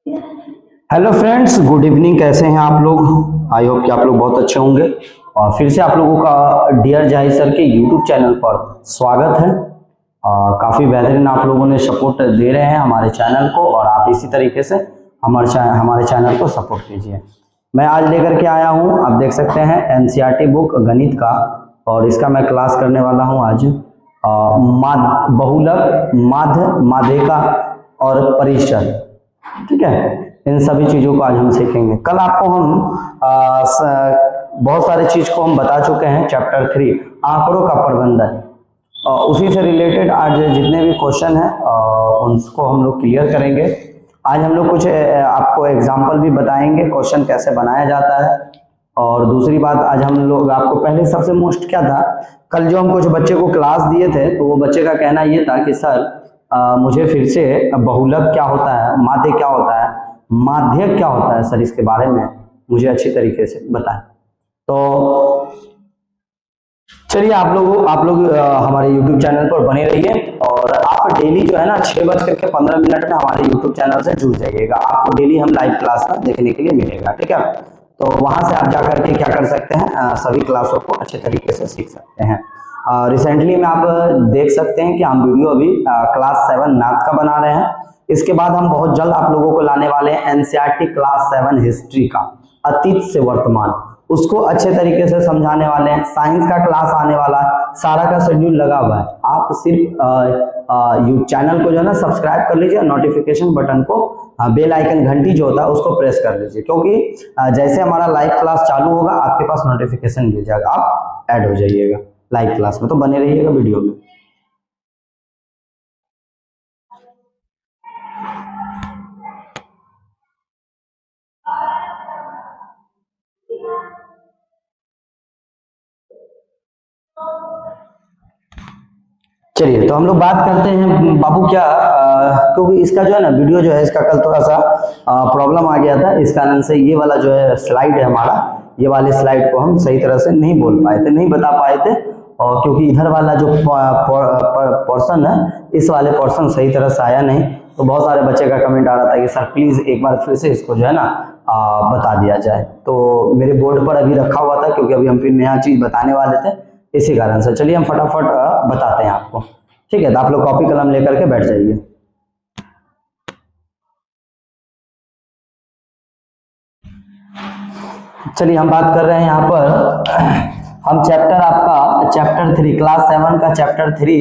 Hello friends, good evening. कैसे हैं आप लोग? आई होप कि आप लोग बहुत अच्छे होंगे। और फिर से आप लोगों का डियर जाहिद सर के यूट्यूब चैनल पर स्वागत है। काफ़ी बेहतरीन आप लोगों ने सपोर्ट दे रहे हैं हमारे चैनल को, और आप इसी तरीके से हमारे चैनल को सपोर्ट कीजिए। मैं आज लेकर के आया हूँ, आप देख सकते हैं, एनसीईआरटी बुक गणित का, और इसका मैं क्लास करने वाला हूँ आज। बहुलक, माध्य, माध्यिका और परिचय, ठीक है। इन सभी चीज़ों को आज हम सीखेंगे। कल आपको हम बहुत सारी चीज़ को हम बता चुके हैं। चैप्टर 3 आंकड़ों का प्रबंधन, उसी से रिलेटेड आज जितने भी क्वेश्चन हैं उनको हम लोग क्लियर करेंगे। आज हम लोग कुछ आपको एग्जाम्पल भी बताएंगे, क्वेश्चन कैसे बनाया जाता है। और दूसरी बात, आज हम लोग आपको पहले सबसे मोस्ट क्या था, कल जो हम कुछ बच्चे को क्लास दिए थे, तो वो बच्चे का कहना ये था कि सर मुझे फिर से बहुलक क्या होता है, माध्य क्या होता है, माध्यक क्या होता है, सर इसके बारे में मुझे अच्छी तरीके से बताएं। तो चलिए आप लोग हमारे YouTube चैनल पर बने रहिए, और आप डेली जो है ना 6:15 में हमारे YouTube चैनल से जुड़ जाइएगा। आपको डेली हम लाइव क्लास में देखने के लिए मिलेगा, ठीक है। तो वहां से आप जाकर के क्या कर सकते हैं, सभी क्लासों को अच्छे तरीके से सीख सकते हैं। रिसेंटली में आप देख सकते हैं कि हम वीडियो अभी क्लास 7 मैथ का बना रहे हैं। इसके बाद हम बहुत जल्द आप लोगों को लाने वाले हैं एनसीईआरटी क्लास 7 हिस्ट्री का, अतीत से वर्तमान, उसको अच्छे तरीके से समझाने वाले हैं। साइंस का क्लास आने वाला है, सारा का शेड्यूल लगा हुआ है। आप सिर्फ चैनल को जो है ना सब्सक्राइब कर लीजिए, नोटिफिकेशन बटन को, बेल आइकन घंटी जो होता है उसको प्रेस कर लीजिए, क्योंकि जैसे हमारा लाइव क्लास चालू होगा आपके पास नोटिफिकेशन मिल जाएगा, आप ऐड हो जाइएगा लाइव क्लास में। तो बने रहिएगा वीडियो में। चलिए, तो हम लोग बात करते हैं बाबू क्या, क्योंकि इसका जो है ना वीडियो जो है इसका कल थोड़ा सा प्रॉब्लम आ गया था। इस कारण से ये वाला जो है स्लाइड है हमारा, ये वाले स्लाइड को हम सही तरह से नहीं बोल पाए थे, नहीं बता पाए थे। और क्योंकि इधर वाला जो पोर्शन है, इस वाले पोर्शन सही तरह से आया नहीं, तो बहुत सारे बच्चे का कमेंट आ रहा था कि सर प्लीज एक बार फिर से इसको जो है ना बता दिया जाए। तो मेरे बोर्ड पर अभी रखा हुआ था, क्योंकि अभी हम फिर नया चीज बताने वाले थे, इसी कारण से। चलिए हम फटाफट बताते हैं आपको, ठीक है। तो आप लोग कॉपी कलम लेकर के बैठ जाइए। चलिए हम बात कर रहे हैं यहाँ पर, हम चैप्टर 3 क्लास 7 का चैप्टर 3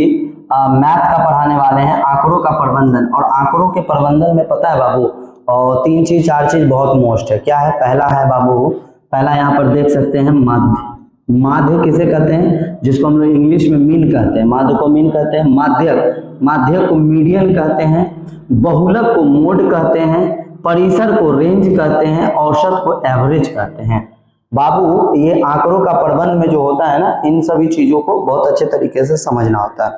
मैथ का पढ़ाने वाले हैं, आंकड़ों का प्रबंधन। और आंकड़ों के प्रबंधन में पता है बाबू, और 3 चीज 4 चीज बहुत मोस्ट है। क्या है? पहला है बाबू, पहला यहाँ पर देख सकते हैं माध्य। माध्य किसे कहते हैं? जिसको हम लोग इंग्लिश में मीन कहते हैं, माध्य को मीन कहते हैं। माध्यक, माध्यक को मीडियन कहते हैं। बहुलक को मोड कहते हैं। परिसर को रेंज कहते हैं। औसत को एवरेज कहते हैं। बाबू ये आंकड़ों का प्रबंध में जो होता है ना, इन सभी चीजों को बहुत अच्छे तरीके से समझना होता है,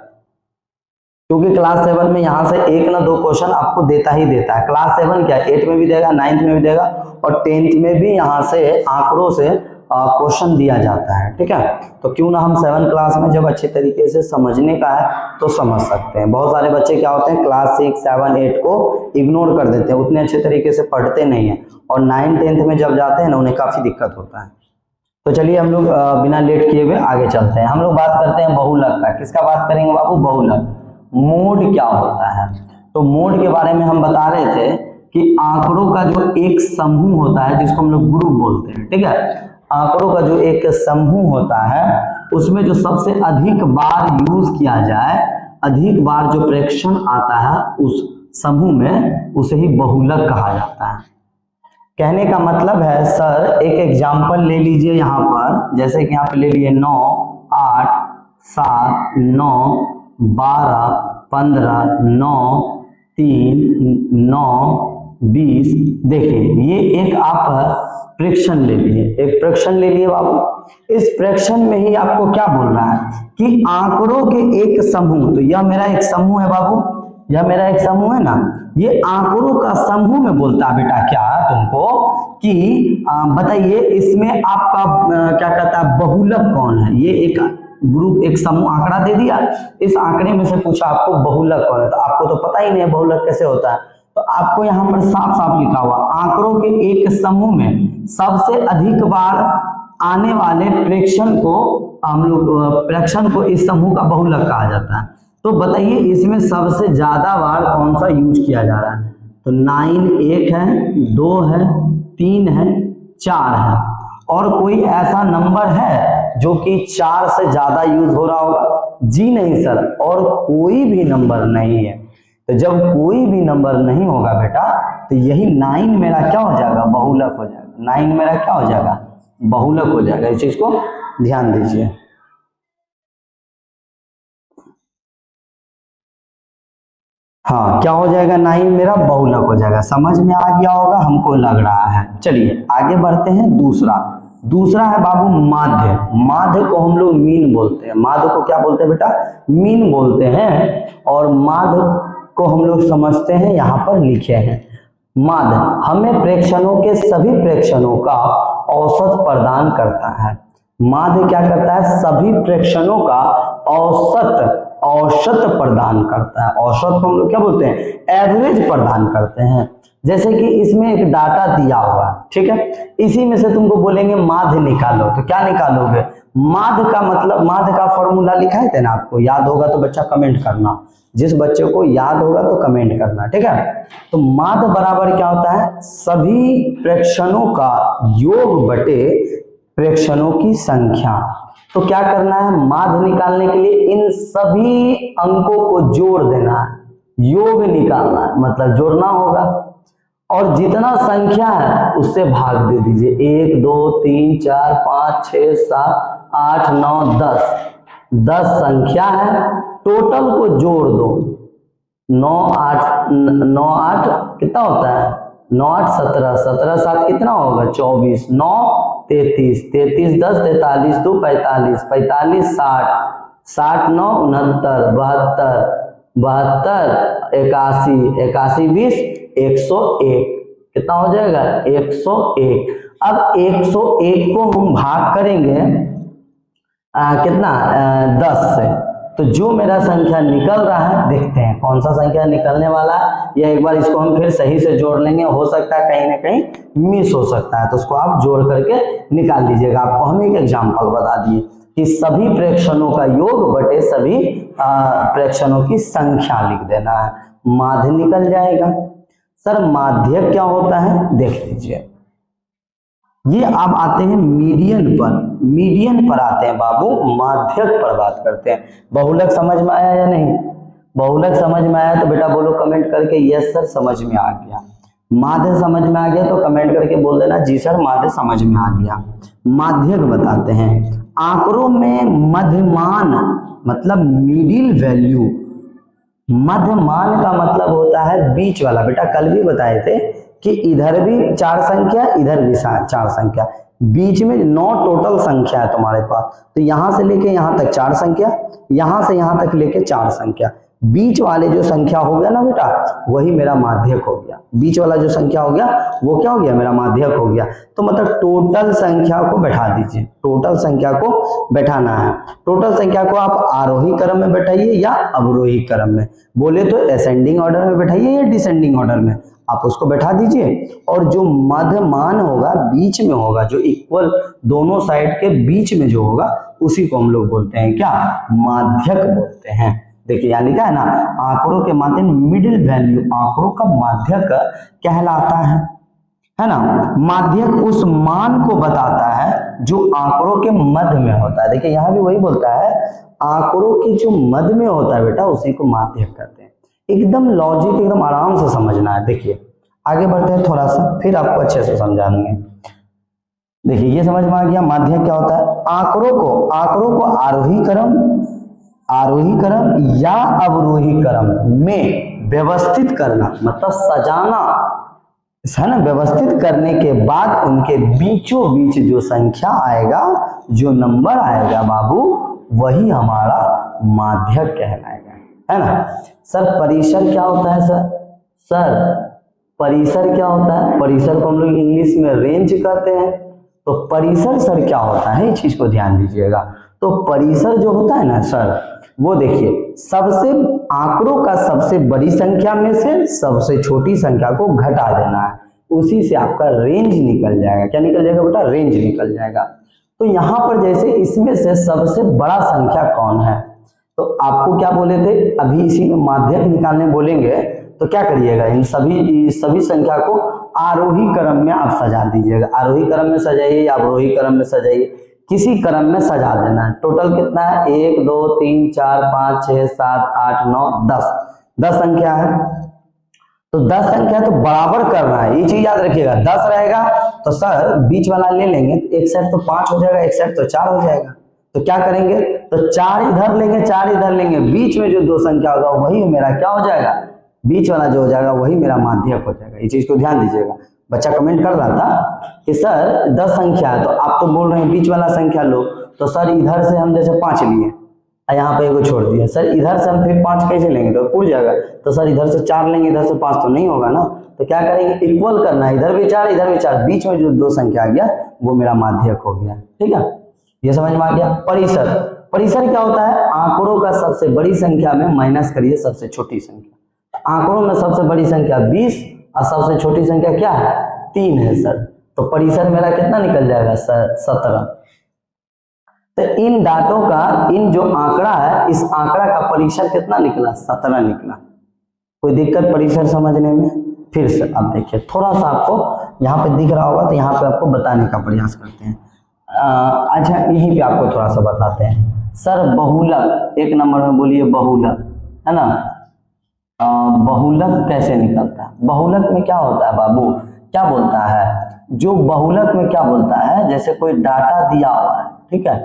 क्योंकि क्लास 7 में यहाँ से 1 ना 2 क्वेश्चन आपको देता ही देता है। क्लास 7 क्या, 8 में भी देगा, 9th में भी देगा, और 10th में भी यहाँ से आंकड़ों से क्वेश्चन दिया जाता है, ठीक है। तो क्यों ना हम 7 क्लास में जब अच्छे तरीके से समझने का है तो समझ सकते हैं। बहुत सारे बच्चे क्या होते हैं, क्लास 6, 7, 8 को इग्नोर कर देते हैं, उतने अच्छे तरीके से पढ़ते नहीं है, और 9, 10th में जब जाते हैं ना उन्हें काफी दिक्कत होता है। तो चलिए हम लोग बिना लेट किए हुए आगे चलते हैं। हम लोग बात करते हैं बहुलक का। किसका बात करेंगे बाबू? बहुलक। मोड क्या होता है? तो मोड के बारे में हम बता रहे थे कि आंकड़ों का जो एक समूह होता है, जिसको हम लोग ग्रुप बोलते हैं, ठीक है। आंकड़ों का जो एक समूह होता है, उसमें जो सबसे अधिक बार यूज किया जाए, अधिक बार जो प्रेक्षण आता है उस समूह में, उसे ही बहुलक कहा जाता है। कहने का मतलब है, सर एक एग्जाम्पल ले लीजिए यहाँ पर, जैसे कि यहाँ पे ले लिए 9, 8, 7, 9, 12, 15, 9, 3, 9, 20। देखिए ये एक आप प्रेक्षण ले लिए, एक प्रेक्षण ले लिए बाबू। इस प्रेक्षण में ही आपको क्या बोल रहा है कि आंकड़ों के एक समूह, तो यह मेरा एक समूह है बाबू, यह मेरा एक समूह है ना, ये आंकड़ों का समूह में बोलता है बेटा क्या तुमको कि बताइए इसमें आपका क्या कहता है, बहुलक कौन है। ये एक ग्रुप, एक समूह आंकड़ा दे दिया, इस आंकड़े में से पूछा आपको बहुलक कौन है, तो आपको तो पता ही नहीं है बहुलक कैसे होता है। तो आपको यहाँ पर साफ साफ लिखा हुआ, आंकड़ों के एक समूह में सबसे अधिक बार आने वाले प्रेक्षण को हम लोग प्रेक्षण को इस समूह का बहुलक कहा जाता है। तो बताइए इसमें सबसे ज्यादा बार कौन सा यूज किया जा रहा है? तो 9 1 है, 2 है, 3 है, 4 है, और कोई ऐसा नंबर है जो कि 4 से ज्यादा यूज हो रहा होगा? जी नहीं सर, और कोई भी नंबर नहीं है। तो जब कोई भी नंबर नहीं होगा बेटा, तो यही 9 मेरा क्या हो जाएगा? बहुलक हो जाएगा। 9 मेरा क्या हो जाएगा? बहुलक हो जाएगा। इस चीज को ध्यान दीजिए। हाँ, क्या हो जाएगा? 9 मेरा बहुलक हो जाएगा। समझ में आ गया होगा हमको लग रहा है। चलिए आगे बढ़ते हैं। दूसरा है बाबू माध्य। माध्य को हम लोग मीन बोलते हैं। माध्य को क्या बोलते हैं बेटा? मीन बोलते हैं। और माध्य को हम लोग समझते हैं, यहाँ पर लिखे हैं। माध्य हमें प्रेक्षणों के सभी प्रेक्षणों का औसत प्रदान करता है। माध्य क्या करता है? सभी प्रेक्षणों का औसत प्रदान करता है। औसत को हम लोग क्या बोलते हैं? एवरेज प्रदान करते हैं। जैसे कि इसमें एक डाटा दिया हुआ है, ठीक है, इसी में से तुमको बोलेंगे माध्य निकालो, तो क्या निकालोगे? माध्य का मतलब, माध्य का फॉर्मूला लिखाए थे ना आपको, याद होगा तो बच्चा कमेंट करना। जिस बच्चे को याद होगा तो कमेंट करना, ठीक है। तो माध्य बराबर क्या होता है? सभी प्रेक्षणों का योग बटे प्रेक्षणों की संख्या। तो क्या करना है? माध्य निकालने के लिए इन सभी अंकों को जोड़ देना है, योग निकालना है, मतलब जोड़ना होगा, और जितना संख्या है उससे भाग दे दीजिए। 1 2 3 4 5 6 7 8 9 10 संख्या है, टोटल को जोड़ दो। 9 8 कितना होता है? 9 8 17, 17 7 कितना होगा? 24, 9 33, 33 10 43 2 45, 45 60, 60 9 69, 72 81, 81 20 101, कितना हो जाएगा? 101। अब 101 को हम भाग करेंगे कितना? 10 से। तो जो मेरा संख्या निकल रहा है, देखते हैं कौन सा संख्या निकलने वाला है, या एक बार इसको हम फिर सही से जोड़ लेंगे। हो सकता है कहीं ना कहीं मिस हो सकता है, तो उसको आप जोड़ करके निकाल लीजिएगा। आपको हम एक एग्जाम्पल बता दिए कि सभी प्रेक्षणों का योग बटे सभी प्रेक्षणों की संख्या लिख देना है, माध्य निकल जाएगा। सर माध्यक क्या होता है? देख लीजिए, ये आप आते हैं मीडियन पर आते हैं बाबू, माध्यक पर बात करते हैं। बहुलक समझ में आया या नहीं? बहुलक समझ में आया तो बेटा बोलो कमेंट करके यस सर समझ में आ गया। माध्य समझ में आ गया तो कमेंट करके बोल देना जी सर माध्य समझ में आ गया। माध्यक बताते हैं, आंकड़ों में मध्यमान मतलब मिडिल वैल्यू। मध्यमान का मतलब होता है बीच वाला। बेटा कल भी बताए थे कि इधर भी 4 संख्या, इधर भी 4 संख्या, बीच में 9 टोटल संख्या है तुम्हारे पास। तो यहां से लेके यहां तक 4 संख्या, यहां से यहां तक लेके 4 संख्या, बीच वाले जो संख्या हो गया ना बेटा, वही मेरा माध्यक हो गया। बीच वाला जो संख्या हो गया वो क्या हो गया? मेरा माध्यक हो गया। तो मतलब टोटल संख्या को बैठा दीजिए, टोटल संख्या को बैठाना है। टोटल संख्या को आप आरोही क्रम में बैठाइए या अवरोही क्रम में, बोले तो असेंडिंग ऑर्डर में बैठाइए या डिसेंडिंग ऑर्डर में, आप उसको बैठा दीजिए। और जो मध्यमान होगा, बीच में होगा, जो इक्वल दोनों साइड के बीच में जो होगा, उसी को हम लोग बोलते हैं क्या? माध्यक बोलते हैं। देखिए यहाँ लिखा है ना, आंकड़ों के माध्य मिडिल वैल्यू, आंकड़ों का माध्यक कहलाता है ना। माध्यक उस मान को बताता है जो आंकड़ों के मध्य में होता है। देखिए यहाँ भी वही बोलता है, आंकड़ों के जो मध्य में होता है बेटा, उसी को माध्यक कहते हैं। एकदम लॉजिक, एकदम आराम से समझना है। देखिए आगे बढ़ते हैं थोड़ा सा, फिर आपको अच्छे से समझाएंगे। देखिए ये समझ में आ गया माध्यक क्या होता है। आंकड़ों को आरोही क्रम या अवरोही क्रम में व्यवस्थित करना, मतलब सजाना है ना। व्यवस्थित करने के बाद उनके बीचों बीच जो संख्या आएगा, जो नंबर आएगा बाबू, वही हमारा माध्यक कहलाएगा, है ना। सर परिसर क्या होता है? सर परिसर क्या होता है? परिसर को हम लोग इंग्लिश में रेंज कहते हैं। तो परिसर सर क्या होता है, इस चीज को ध्यान दीजिएगा। तो परिसर जो होता है ना सर, वो देखिए सबसे आंकड़ों का सबसे बड़ी संख्या में से सबसे छोटी संख्या को घटा देना है, उसी से आपका रेंज निकल जाएगा। क्या निकल जाएगा बेटा? रेंज निकल जाएगा। तो यहाँ पर जैसे इसमें से सबसे बड़ा संख्या कौन है, तो आपको क्या बोले थे, अभी इसी में माध्यक निकालने बोलेंगे तो क्या करिएगा, इन सभी संख्या को आरोही क्रम में आप सजा दीजिएगा। आरोही क्रम में सजाइए या अवरोही क्रम में सजाइए, किसी क्रम में सजा देना है। टोटल कितना है? 1 2 3 4 5 6 7 8 9 10, 10 संख्या है। तो 10 संख्या तो बराबर करना है, ये चीज याद रखिएगा। 10 रहेगा तो सर बीच वाला ले लेंगे, एक साइड तो 5 हो जाएगा, एक साइड तो 4 हो जाएगा। तो क्या करेंगे, तो 4 इधर लेंगे, 4 इधर लेंगे, बीच में जो 2 संख्या होगा वही मेरा क्या हो जाएगा, बीच वाला जो हो जाएगा वही मेरा माध्यक हो जाएगा। ये चीज को ध्यान दीजिएगा। बच्चा कमेंट कर रहा था कि सर 10 संख्या है, तो आप तो बोल रहे हैं बीच वाला संख्या लो, तो सर इधर से हम जैसे 5 लिए, यहाँ पे एगो छोड़ दिया, सर इधर से हम फिर 5 कैसे लेंगे, तो पूछ जाएगा। तो सर इधर से 4 लेंगे, इधर से 5 तो नहीं होगा ना, तो क्या करेंगे, इक्वल करना है, इधर भी 4 इधर भी 4, बीच में जो 2 संख्या आ गया वो मेरा माध्यक हो गया। ठीक है, ये समझ में आ गया। परिसर, परिसर क्या होता है, आंकड़ों का सबसे बड़ी संख्या में माइनस करिए सबसे छोटी संख्या। आंकड़ों में सबसे बड़ी संख्या 20 और सबसे छोटी संख्या क्या है, 3 है सर। तो परिसर मेरा कितना निकल जाएगा सर, 17। तो इन डाटों का, इन जो आंकड़ा है, इस आंकड़ा का परिसर कितना निकला, 17 निकला। कोई दिक्कत परिसर समझने में? फिर से आप देखिए, थोड़ा सा आपको यहाँ पे दिख रहा होगा, तो यहाँ पे आपको बताने का प्रयास करते हैं। अच्छा यहीं पे आपको थोड़ा सा बताते हैं। सर बहुलक, 1 नंबर में बोलिए बहुलक, है ना। बहुलक कैसे निकलता है? बहुलक में क्या होता है बाबू, क्या बोलता है, जो बहुलक में क्या बोलता है, जैसे कोई डाटा दिया हुआ है, ठीक है,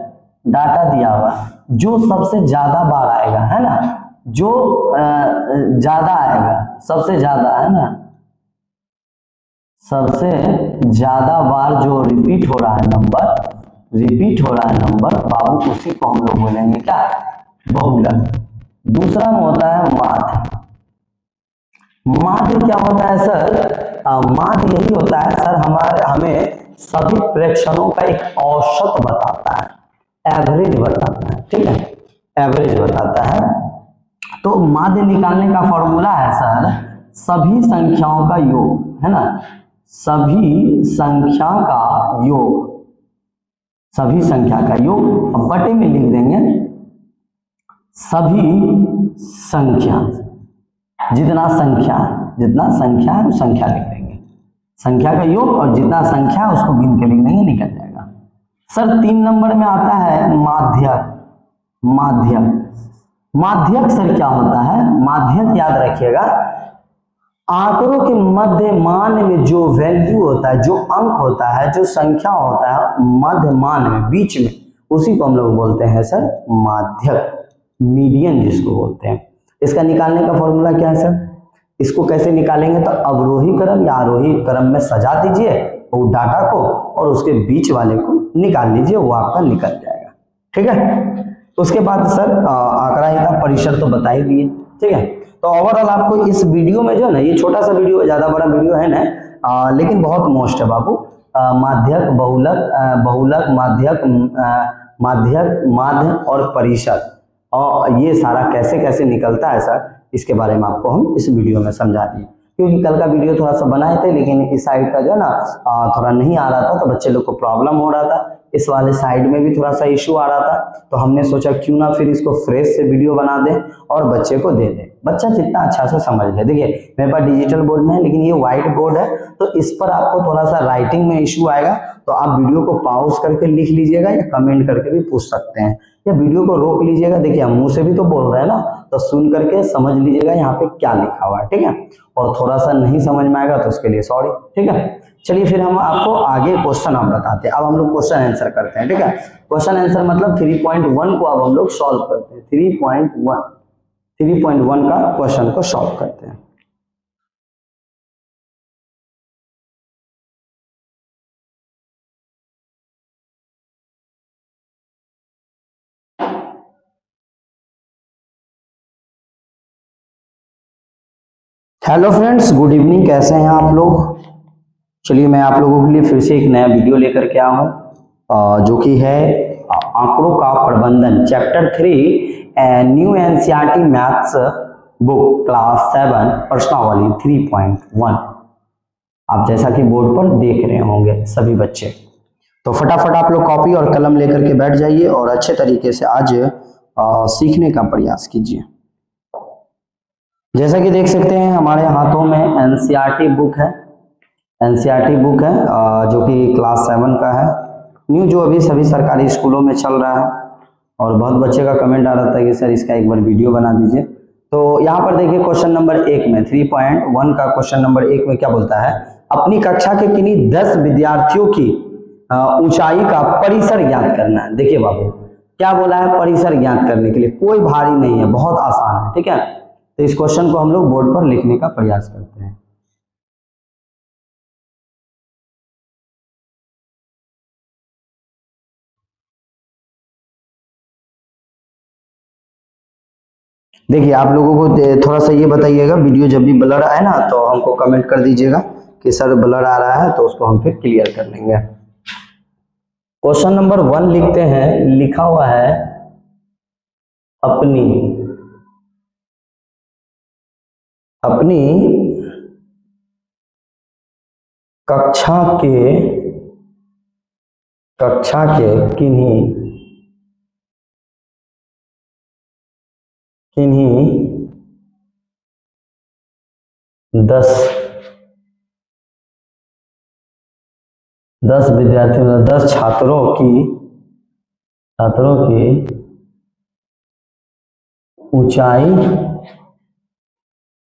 डाटा दिया हुआ है, जो सबसे ज्यादा बार आएगा, है ना, जो ज्यादा आएगा, सबसे ज्यादा, है ना, सबसे ज्यादा बार जो रिपीट हो रहा है नंबर, रिपीट हो रहा है नंबर बाबू, उसी को हम लोग बोलेंगे क्या, बहुलक। दूसरा में होता है माध्य। माध्य क्या होता है सर, माध्य यही होता है सर, हमें सभी प्रेक्षणों का एक औसत बताता है, एवरेज बताता है, ठीक है, एवरेज बताता है। तो माध्य निकालने का फॉर्मूला है सर, सभी संख्याओं का योग, है ना, सभी संख्या का योग, सभी संख्या का योग, अब बटे में लिख देंगे सभी संख्या, जितना संख्या है वो संख्या लिख देंगे, संख्या का योग, और जितना संख्या है उसको गिन के लिख देंगे, निकल जाएगा। सर 3 नंबर में आता है माध्यक। माध्यक, माध्यक सर क्या होता है, माध्यक याद रखिएगा, आंकड़ों के मध्य मान में जो वैल्यू होता है, जो अंक होता है, जो संख्या होता है मध्य मान में, बीच में, उसी को हम लोग बोलते हैं सर माध्यक, मीडियन जिसको बोलते हैं। इसका निकालने का फॉर्मूला क्या है सर, इसको कैसे निकालेंगे, तो अवरोही क्रम या आरोही क्रम में सजा दीजिए वो डाटा को, और उसके बीच वाले को निकाल लीजिए, वो आपका निकल जाएगा। ठीक है, उसके बाद सर आंकड़ा ही था, परिसर तो बता ही दिए। ठीक है, तो ओवरऑल आपको इस वीडियो में जो है ना, ये छोटा सा वीडियो है, ज्यादा बड़ा वीडियो है ना, लेकिन बहुत मोस्ट है बाबू। माध्यक, बहुलक, बहुलक, माध्यक, माध्यक, माध्य और परिसर, और ये सारा कैसे कैसे निकलता है सर, इसके बारे में आपको हम इस वीडियो में समझा दिए। क्योंकि कल का वीडियो थोड़ा सा बनाए थे, लेकिन इस साइड का जो है ना थोड़ा नहीं आ रहा था, तो बच्चे लोग को प्रॉब्लम हो रहा था, इस वाले साइड में भी थोड़ा सा इश्यू आ रहा था, तो हमने सोचा क्यों ना फिर इसको फ्रेश से वीडियो बना दें और बच्चे को दे दें, बच्चा जितना अच्छा से समझ ले। देखिए मेरे पास डिजिटल बोर्ड में है, लेकिन ये व्हाइट बोर्ड है, तो इस पर आपको थोड़ा सा राइटिंग में इश्यू आएगा, तो आप वीडियो को पॉज करके लिख लीजिएगा या कमेंट करके भी पूछ सकते हैं, या वीडियो को रोक लीजिएगा। देखिए हम मुंह से भी तो बोल रहे हैं ना, तो सुन करके समझ लीजिएगा यहाँ पे क्या लिखा हुआ है। ठीक है, और थोड़ा सा नहीं समझ में आएगा तो उसके लिए सॉरी। ठीक है, चलिए फिर हम आपको आगे क्वेश्चन आप बताते हैं। अब हम लोग क्वेश्चन आंसर करते हैं। ठीक है, क्वेश्चन आंसर मतलब 3.1 को अब हम लोग सॉल्व करते हैं। 3.1 का क्वेश्चन को सॉल्व करते हैं। हेलो फ्रेंड्स, गुड इवनिंग, कैसे हैं आप लोग। चलिए मैं आप लोगों के लिए फिर से एक नया वीडियो लेकर के आया हूँ, जो कि है आंकड़ों का प्रबंधन, chapter 3 new NCERT maths book class 7 प्रश्नावली 3.1। आप जैसा कि बोर्ड पर देख रहे होंगे सभी बच्चे, तो फटाफट आप लोग कॉपी और कलम लेकर के बैठ जाइए और अच्छे तरीके से आज सीखने का प्रयास कीजिए। जैसा कि देख सकते हैं हमारे हाथों में एनसीईआरटी बुक है, एनसीईआरटी बुक है जो कि क्लास 7 का है, न्यू जो अभी सभी सरकारी स्कूलों में चल रहा है। और बहुत बच्चे का कमेंट आ रहा था कि सर इसका एक बार वीडियो बना दीजिए। तो यहाँ पर देखिए क्वेश्चन नंबर 1 में 3.1 का क्वेश्चन नंबर 1 में क्या बोलता है, अपनी कक्षा के किन्हीं 10 विद्यार्थियों की ऊंचाई का परिसर ज्ञात करना है। देखिए बाबू क्या बोला है, परिसर ज्ञात करने के लिए, कोई भारी नहीं है, बहुत आसान है, ठीक है। तो इस क्वेश्चन को हम लोग बोर्ड पर लिखने का प्रयास करते हैं। देखिए आप लोगों को थोड़ा सा ये बताइएगा, वीडियो जब भी ब्लर आए ना तो हमको कमेंट कर दीजिएगा कि सर ब्लर आ रहा है, तो उसको हम फिर क्लियर कर लेंगे। क्वेश्चन नंबर 1 लिखते हैं, लिखा हुआ है अपनी कक्षा के किन्हीं 10 विद्यार्थियों 10 छात्रों की ऊंचाई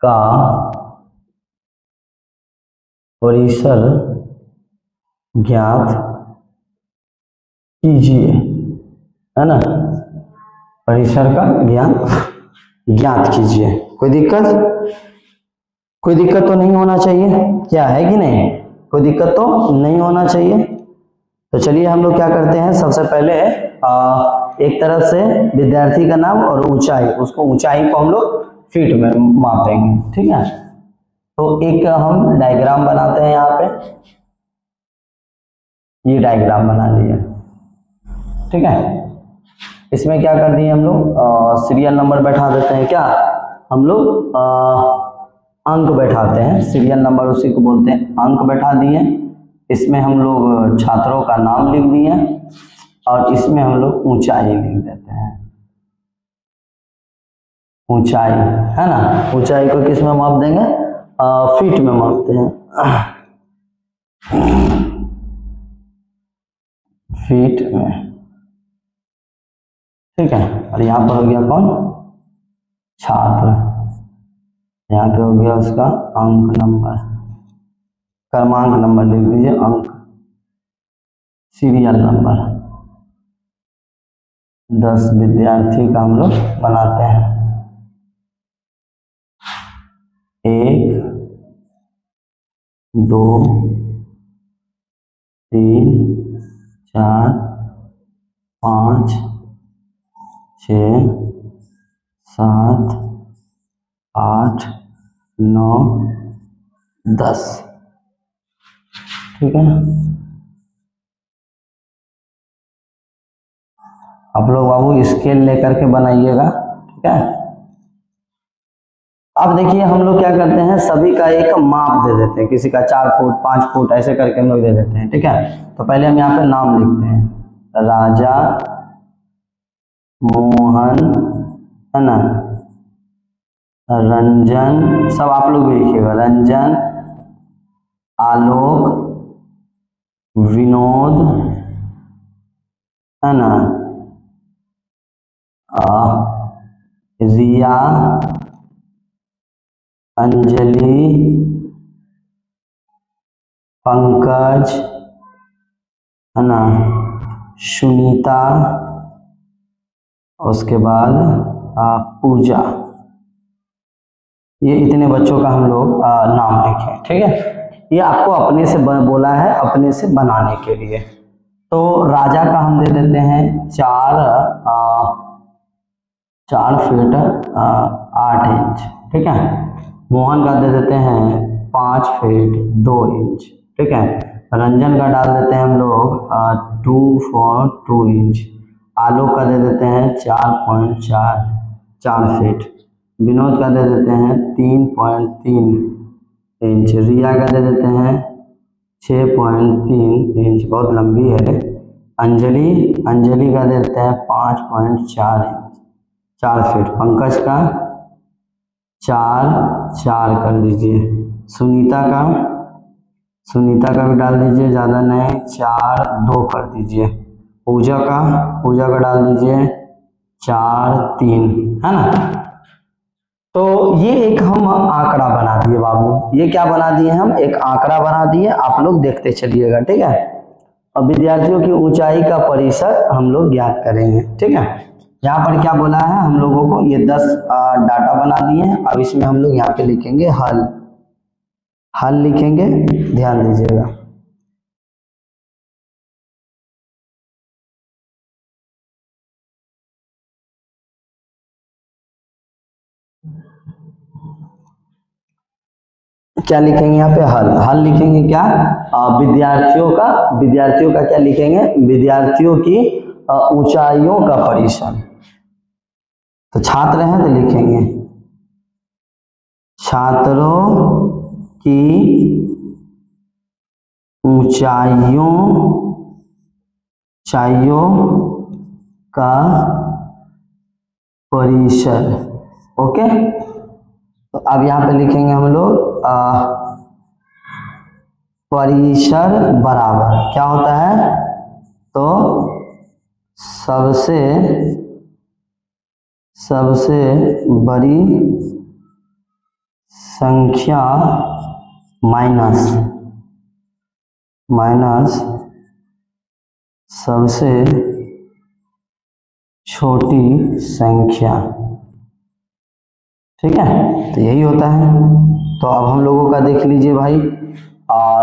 का परिसर ज्ञात कीजिए, है ना, परिसर का ज्ञात कीजिए। कोई दिक्कत तो नहीं होना चाहिए, क्या है कि नहीं, कोई दिक्कत तो नहीं होना चाहिए। तो चलिए हम लोग क्या करते हैं, सबसे पहले एक तरफ से विद्यार्थी का नाम और ऊंचाई, उसको ऊंचाई को हम लोग फीट में माप देंगे, ठीक है। तो एक हम डायग्राम बनाते हैं, यहाँ पे ये डायग्राम बना लिया, ठीक है। इसमें क्या कर दिए हम लोग, सीरियल नंबर बैठा देते हैं, क्या हम लोग अंक बैठाते हैं, सीरियल नंबर उसी को बोलते हैं, अंक बैठा दिए। इसमें हम लोग छात्रों का नाम लिख दिए और इसमें हम लोग ऊंचाई लिख देते हैं, ऊंचाई, है ना। ऊंचाई को किस में माप देंगे, फीट में मापते हैं, फीट में, ठीक है। और यहाँ पर हो गया कौन, छात्र, यहाँ पे हो गया उसका अंक नंबर, क्रमांक नंबर लिख दीजिए, अंक, सीरियल नंबर, 10 विद्यार्थी का हम लोग बनाते हैं, 1 2 3 4 5 6 7 8 9 10, ठीक है। आप लोग बाबू स्केल लेकर के बनाइएगा, ठीक है। अब देखिए हम लोग क्या करते हैं, सभी का एक माप दे देते हैं, किसी का 4 फुट 5 फुट ऐसे करके हम लोग दे देते हैं, ठीक है। तो पहले हम यहाँ पे नाम लिखते हैं, राजा, मोहन, है ना, रंजन, सब आप लोग भी लिखिएगा, रंजन, आलोक, विनोद, है ना, रिया, अंजलि, पंकज, है ना, सुनीता, उसके बाद पूजा, ये इतने बच्चों का हम लोग नाम लिखे, ठीक है। ये आपको अपने से बोला है, अपने से बनाने के लिए। तो राजा का हम दे देते हैं 4 फीट 8 इंच, ठीक है। मोहन का दे देते हैं 5 फीट 2 इंच, ठीक है। रंजन का डाल देते हैं हम लोग 2 फीट 2 इंच, आलोक का दे देते हैं 4.4 फीट, विनोद का दे देते हैं 3.3 इंच, रिया का दे देते हैं 6.3 इंच, बहुत लंबी है। अंजलि का दे देते हैं 5.4 फीट, पंकज का 4 कर दीजिए, सुनीता का भी डाल दीजिए, ज़्यादा नहीं, 4 2 कर दीजिए, पूजा का डाल दीजिए 4 3, है ना। तो ये एक हम आंकड़ा बना दिए बाबू, ये क्या बना दिए हम, एक आंकड़ा बना दिए, आप लोग देखते चलिएगा, ठीक है। और विद्यार्थियों की ऊंचाई का परिसर हम लोग ज्ञात करेंगे, ठीक है। यहाँ पर क्या बोला है हम लोगों को, ये 10 डाटा बना दिए हैं। अब इसमें हम लोग यहाँ पे लिखेंगे हल लिखेंगे, ध्यान दीजिएगा। क्या लिखेंगे यहाँ पे, हल लिखेंगे क्या, विद्यार्थियों का क्या लिखेंगे, विद्यार्थियों की ऊंचाइयों का परिसर। तो छात्र हैं तो लिखेंगे छात्रों की ऊंचाइयों का परिसर, ओके। तो अब यहाँ पे लिखेंगे हम लोग परिसर बराबर क्या होता है, तो सबसे बड़ी संख्या माइनस सबसे छोटी संख्या, ठीक है। तो यही होता है। तो अब हम लोगों का देख लीजिए भाई,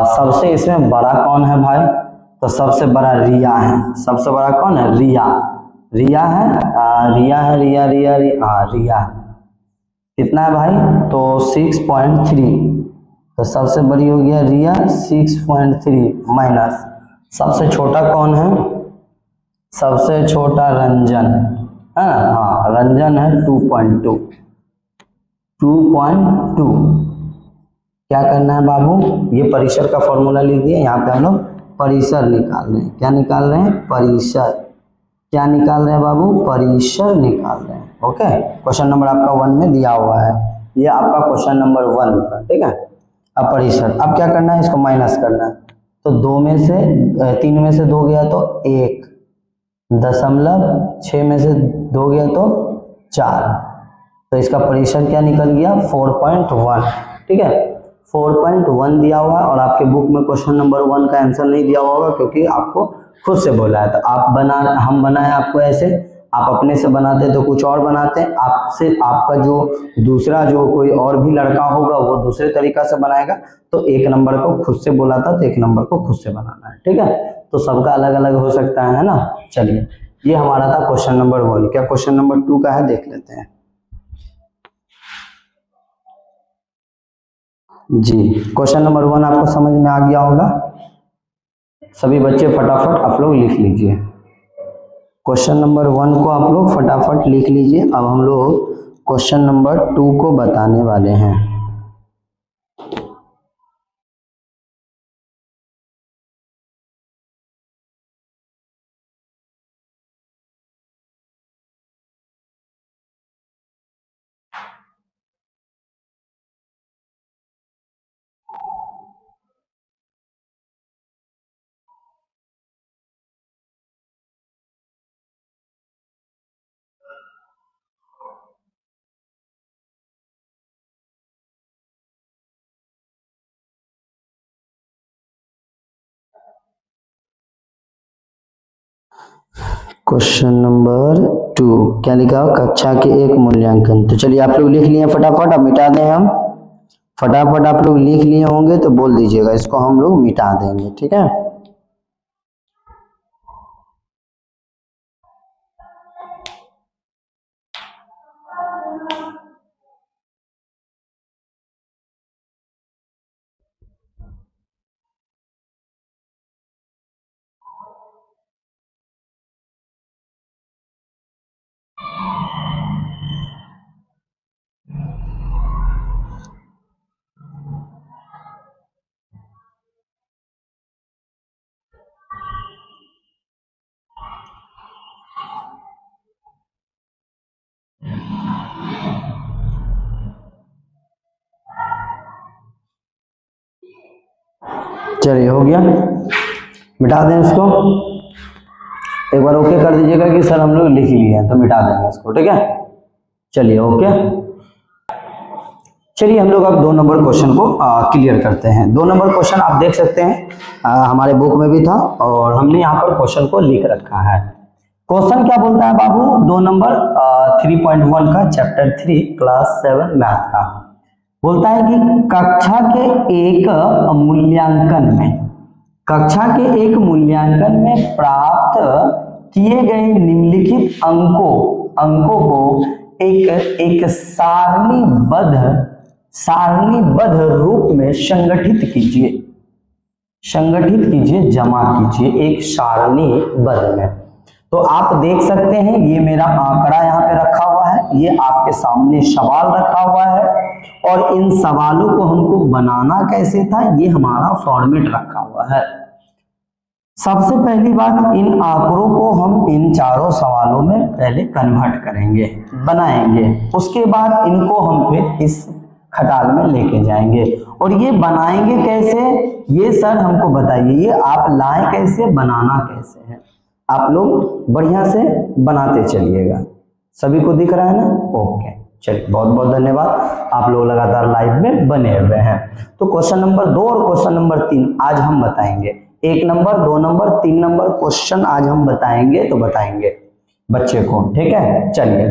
सबसे इसमें बड़ा कौन है भाई, तो सबसे बड़ा रिया है। सबसे बड़ा कौन है, रिया है, रिया कितना है भाई, तो 6.3। तो सबसे बड़ी हो गया रिया 6.3 माइनस सबसे छोटा कौन है, सबसे छोटा रंजन है, हाँ रंजन है 2.2। क्या करना है बाबू, ये परिसर का फॉर्मूला लिख दिए, यहाँ पे हम लोग परिसर निकाल रहे हैं। क्या निकाल रहे हैं, परिसर। क्या निकाल रहे हैं बाबू, परिसर निकाल रहे हैं, ओके। क्वेश्चन नंबर आपका 1 में दिया हुआ है, ये आपका क्वेश्चन नंबर 1 था, ठीक है। अब परिसर, अब क्या करना है, इसको माइनस करना है। तो 3 में से 2 गया तो 1, 6 में से 2 गया तो 4, तो इसका परिसर क्या निकल गया 4.1, ठीक है। 4.1 दिया हुआ है, और आपके बुक में क्वेश्चन नंबर 1 का आंसर नहीं दिया हुआ होगा, क्योंकि आपको खुद से बोला है। तो हम बनाए आपको ऐसे, आप अपने से बनाते तो कुछ और बनाते, आपका जो दूसरा जो कोई और भी लड़का होगा वो दूसरे तरीका से बनाएगा। तो 1 नंबर को खुद से बोला था, तो 1 नंबर को खुद से बनाना है, ठीक है। तो सबका अलग अलग हो सकता है ना। चलिए, ये हमारा था क्वेश्चन नंबर 1। क्या क्वेश्चन नंबर 2 का है, देख लेते हैं। जी, क्वेश्चन नंबर 1 आपको समझ में आ गया होगा। सभी बच्चे फटाफट आप लोग लिख लीजिए, क्वेश्चन नंबर 1 को आप लोग फटाफट लिख लीजिए। अब हम लोग क्वेश्चन नंबर 2 को बताने वाले हैं। क्वेश्चन नंबर 2 क्या लिखा हो, कक्षा के एक मूल्यांकन। तो चलिए आप लोग लिख लिए फटाफट, अब मिटा दें हम। फटाफट आप लोग लिख लिए होंगे तो बोल दीजिएगा, इसको हम लोग मिटा देंगे, ठीक है। चलिए हो गया, मिटा दें इसको। एक बार ओके कर दीजिएगा कि सर हम लोग लिख लिए हैं, तो मिटा देंगे इसको, ठीक है। चलिए ओके। चलिए हम लोग अब 2 नंबर क्वेश्चन को क्लियर करते हैं। 2 नंबर क्वेश्चन आप देख सकते हैं, हमारे बुक में भी था और हमने यहाँ पर क्वेश्चन को लिख रखा है। क्वेश्चन क्या बोलता है बाबू, 2 नंबर 3.1 का चैप्टर 3 क्लास 7 मैथ का बोलता है कि कक्षा के एक मूल्यांकन में प्राप्त किए गए निम्नलिखित अंकों को एक सारणीबद्ध रूप में संगठित कीजिए, जमा कीजिए एक सारणीबद्ध में। तो आप देख सकते हैं ये मेरा आंकड़ा यहाँ पे रखा हुआ है, ये आपके सामने सवाल रखा हुआ है और इन सवालों को हमको बनाना कैसे था, ये हमारा फॉर्मेट रखा हुआ है। सबसे पहली बात, इन आंकड़ों को हम इन चारों सवालों में पहले कन्वर्ट करेंगे, बनाएंगे, उसके बाद इनको हम फिर इस खटाल में लेके जाएंगे। और ये बनाएंगे कैसे, ये सर हमको बताइए, ये आप लाएं कैसे, बनाना कैसे है, आप लोग बढ़िया से बनाते चलिएगा। सभी को दिख रहा है ना? ओके, चलिए बहुत बहुत धन्यवाद, आप लोग लगातार लाइव में बने हुए हैं। तो क्वेश्चन नंबर 2 और क्वेश्चन नंबर 3 आज हम बताएंगे। 1 नंबर, 2 नंबर, 3 नंबर क्वेश्चन आज हम बताएंगे, तो बताएंगे बच्चे को, ठीक है। चलिए,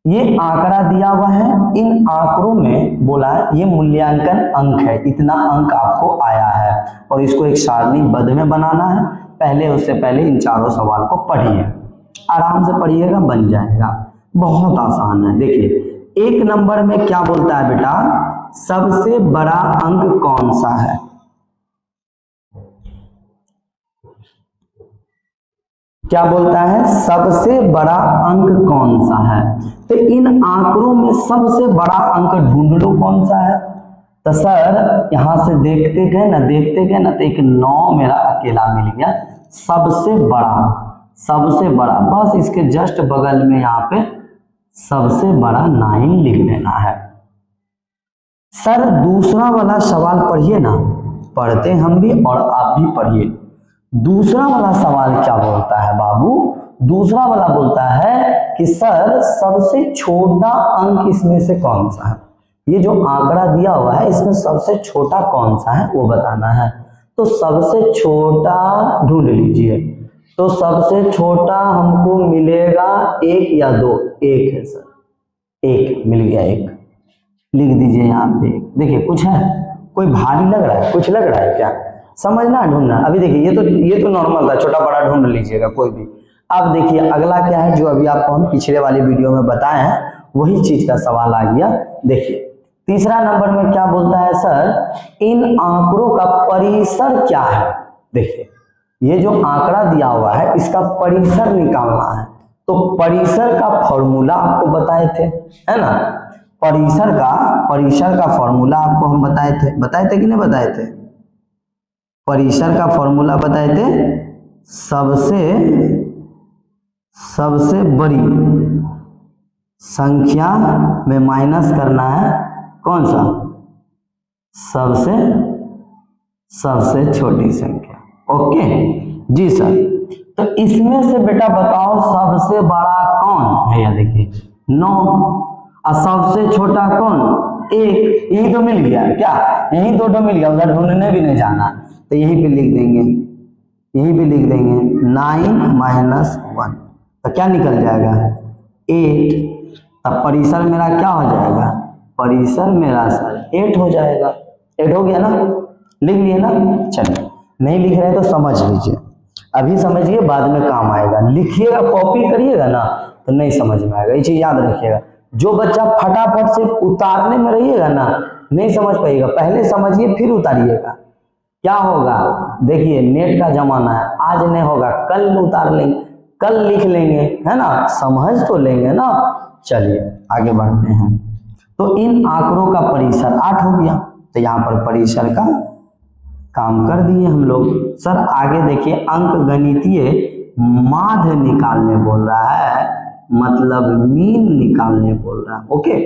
ये आंकड़ा दिया हुआ है, इन आंकड़ों में बोला है ये मूल्यांकन अंक है, इतना अंक आपको आया है और इसको एक सारणीबद्ध में बनाना है। पहले उससे पहले इन चारों सवाल को पढ़िए, आराम से पढ़िएगा, बन जाएगा, बहुत आसान है। देखिए 1 नंबर में क्या बोलता है बेटा, सबसे बड़ा अंक कौन सा है, क्या बोलता है, सबसे बड़ा अंक कौन सा है। तो इन आंकड़ों में सबसे बड़ा अंक ढूंढ लो कौन सा है। तो सर यहां से देखते गए ना तो एक 9 मेरा अकेला मिल गया, सबसे बड़ा, बस इसके जस्ट बगल में यहाँ पे सबसे बड़ा 9 लिख देना है। सर दूसरा वाला सवाल पढ़िए ना, पढ़ते हम भी और आप भी पढ़िए। दूसरा वाला सवाल क्या बोलता है बाबू, दूसरा वाला बोलता है कि सर सबसे छोटा अंक इसमें से कौन सा है, ये जो आंकड़ा दिया हुआ है इसमें सबसे छोटा कौन सा है वो बताना है। तो सबसे छोटा ढूंढ लीजिए, तो सबसे छोटा हमको मिलेगा 1 या 2, 1 है सर, 1 मिल गया, 1 लिख दीजिए यहाँ पे। देखिए कुछ है, कोई भारी लग रहा है, कुछ लग रहा है क्या, समझना ढूंढना। अभी देखिए ये तो नॉर्मल था, छोटा बड़ा ढूंढ लीजिएगा कोई भी। अब देखिए अगला क्या है, जो अभी आपको हम पिछले वाली वीडियो में बताए हैं वही चीज का सवाल आ गया। देखिए तीसरा नंबर में क्या बोलता है सर, इन आंकड़ों का परिसर क्या है। देखिए ये जो आंकड़ा दिया हुआ है इसका परिसर निकालना है, तो परिसर का फॉर्मूला आपको बताए थे, है ना, परिसर का फॉर्मूला आपको हम बताए थे कि नहीं बताए थे, परिसर का फॉर्मूला बताए थे, सबसे बड़ी संख्या में माइनस करना है कौन सा, सबसे छोटी संख्या। ओके जी सर, तो इसमें से बेटा बताओ सबसे बड़ा कौन है, या देखिए 9 और सबसे छोटा कौन, 1, यही तो मिल गया क्या, यही 2 मिल गया, उधर ढूंढने भी नहीं जाना, तो यहीं पे लिख देंगे 9 - 1, तो क्या निकल जाएगा 8। तब परिसर मेरा क्या हो जाएगा, परिसर मेरा सर 8 हो जाएगा, 8 हो गया ना, लिख लिए ना। चलिए नहीं लिख रहे तो समझ लीजिए, अभी समझिए बाद में काम आएगा, लिखिएगा कॉपी करिएगा ना तो नहीं समझ में आएगा, ये चीज याद रखिएगा। जो बच्चा फटाफट से उतारने में रहिएगा ना नहीं समझ पाइएगा, पहले समझिए फिर उतारिएगा, क्या होगा। देखिए नेट का जमाना है, आज नहीं होगा कल उतार लेंगे, कल लिख लेंगे, है ना, समझ तो लेंगे ना। चलिए आगे बढ़ते हैं। तो इन आंकड़ों का परिसर 8 हो गया, तो यहाँ पर परिसर का काम कर दिए हम लोग। सर आगे देखिए, अंक गणितीय माध्य निकालने बोल रहा है, मतलब मीन निकालने बोल रहा है। ओके,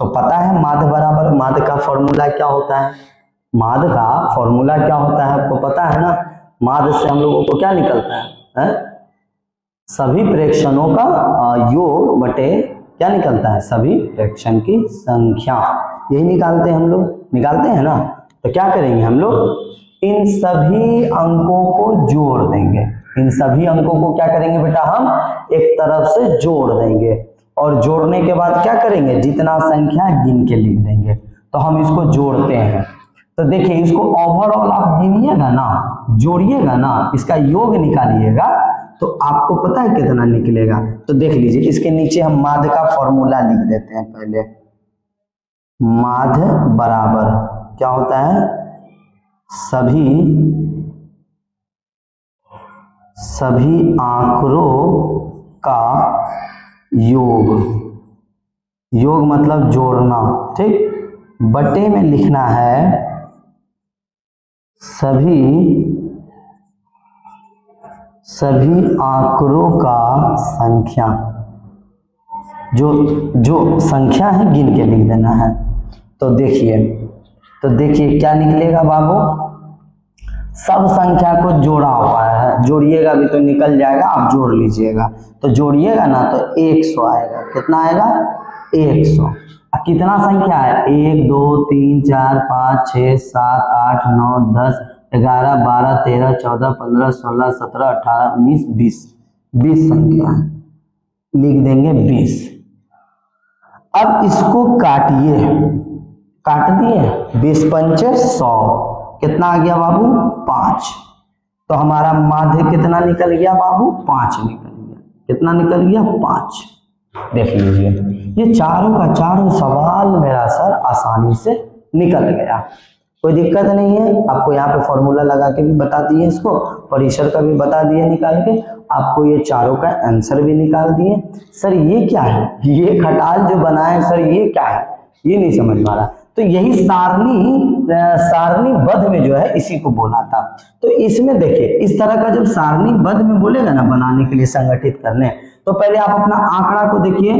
तो पता है माध्य बराबर, माध्य का फॉर्मूला क्या होता है, माध्य का फॉर्मूला क्या होता है आपको पता है ना? माध्य से हम लोगों को क्या निकलता है? सभी प्रेक्षणों का योग बटे क्या निकलता है? सभी प्रेक्षण की संख्या। यही निकालते हैं हम लोग, निकालते हैं ना। तो क्या करेंगे हम लोग? इन सभी अंकों को जोड़ देंगे। इन सभी अंकों को क्या करेंगे बेटा? हम एक तरफ से जोड़ देंगे और जोड़ने के बाद क्या करेंगे? जितना संख्या गिन के लिख देंगे। तो हम इसको जोड़ते हैं। तो देखिए इसको ओवरऑल आप गिनिएगा ना, जोड़िएगा ना, इसका योग निकालिएगा तो आपको पता है कितना निकलेगा? तो देख लीजिए, इसके नीचे हम माध्य का फॉर्मूला लिख देते हैं पहले। माध्य बराबर क्या होता है? सभी आंकड़ों का योग। योग मतलब जोड़ना, ठीक। बटे में लिखना है सभी आंकड़ों का संख्या। जो संख्या है गिन के लिख देना है। तो देखिए क्या निकलेगा बाबू? सब संख्या को जोड़ा हुआ है, जोड़िएगा भी तो निकल जाएगा, आप जोड़ लीजिएगा। तो जोड़िएगा ना तो 100 आएगा। कितना आएगा? 100। कितना संख्या है? 1 2 3 4 5 6 7 8 9 10 11 12 13 14 15 16 17 18 19 20 20 संख्या है, लिख देंगे 20। अब इसको काटिए, काट दिए, 20 पंचे 100। कितना आ गया बाबू? 5। तो हमारा माध्य कितना निकल गया बाबू? 5 निकल गया। कितना निकल गया? 5। देख लीजिए, ये चारों का चारों सवाल मेरा सर आसानी से निकल गया, कोई दिक्कत नहीं है। आपको यहाँ पे फॉर्मूला लगा के भी बता दिए, इसको परिसर का भी बता दिए निकाल के, आपको ये चारों का आंसर भी निकाल दिए। सर ये क्या है? ये खटाल जो बनाए सर ये क्या है? ये नहीं समझ में आ रहा। तो यही सारणीबद्ध में जो है इसी को बोला था। तो इसमें देखिए इस तरह का जब सारणीबद्ध में बोलेगा ना बनाने के लिए, संगठित करने, तो पहले आप अपना आंकड़ा को देखिए,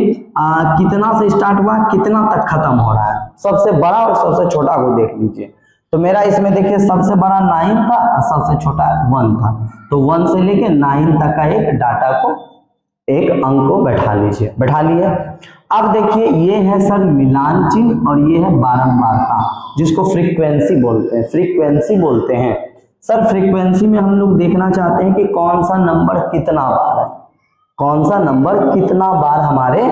कितना से स्टार्ट हुआ, कितना तक खत्म हो रहा है। सबसे बड़ा और सबसे छोटा को देख लीजिए। तो मेरा इसमें देखिए सबसे बड़ा 9 था और सबसे छोटा 1 था। तो 1 से लेके 9 तक का एक डाटा को, एक अंक को बैठा लीजिए, बैठा लिए। अब देखिए ये है सर मिलान चिन्ह और ये है बारंबारता, जिसको फ्रीक्वेंसी बोलते हैं। फ्रीक्वेंसी बोलते हैं सर, फ्रीक्वेंसी में हम लोग देखना चाहते हैं कि कौन सा नंबर कितना बार है, कौन सा नंबर कितना बार हमारे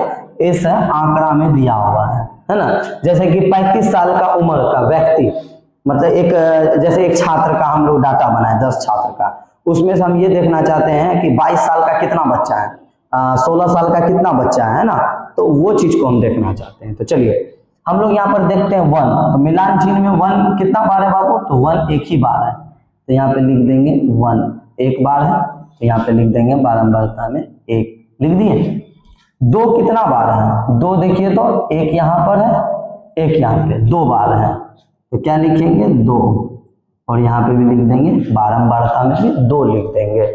इस आंकड़ा में दिया हुआ है ना। जैसे कि 35 साल का उम्र का व्यक्ति, मतलब जैसे एक छात्र का हम लोग डाटा बनाए, 10 छात्र का, उसमें से हम ये देखना चाहते हैं कि 22 साल का कितना बच्चा है, 16 साल का कितना बच्चा है ना, तो वो चीज को हम देखना चाहते हैं। तो चलिए हम लोग यहाँ पर देखते हैं 1। तो मिलान चिन्ह में 1 कितना बार है बाबू? तो 1 एक ही बार है, तो यहाँ पे लिख देंगे 1 एक बार है, तो यहाँ पे लिख देंगे बारंबारता में 1 लिख दिए। 2 कितना बार है? 2 देखिए तो एक यहाँ पर है, एक यहाँ पे, 2 बार है, तो क्या लिखेंगे? 2, और यहाँ पे भी लिख देंगे, बारंबारता में भी 2 लिख देंगे।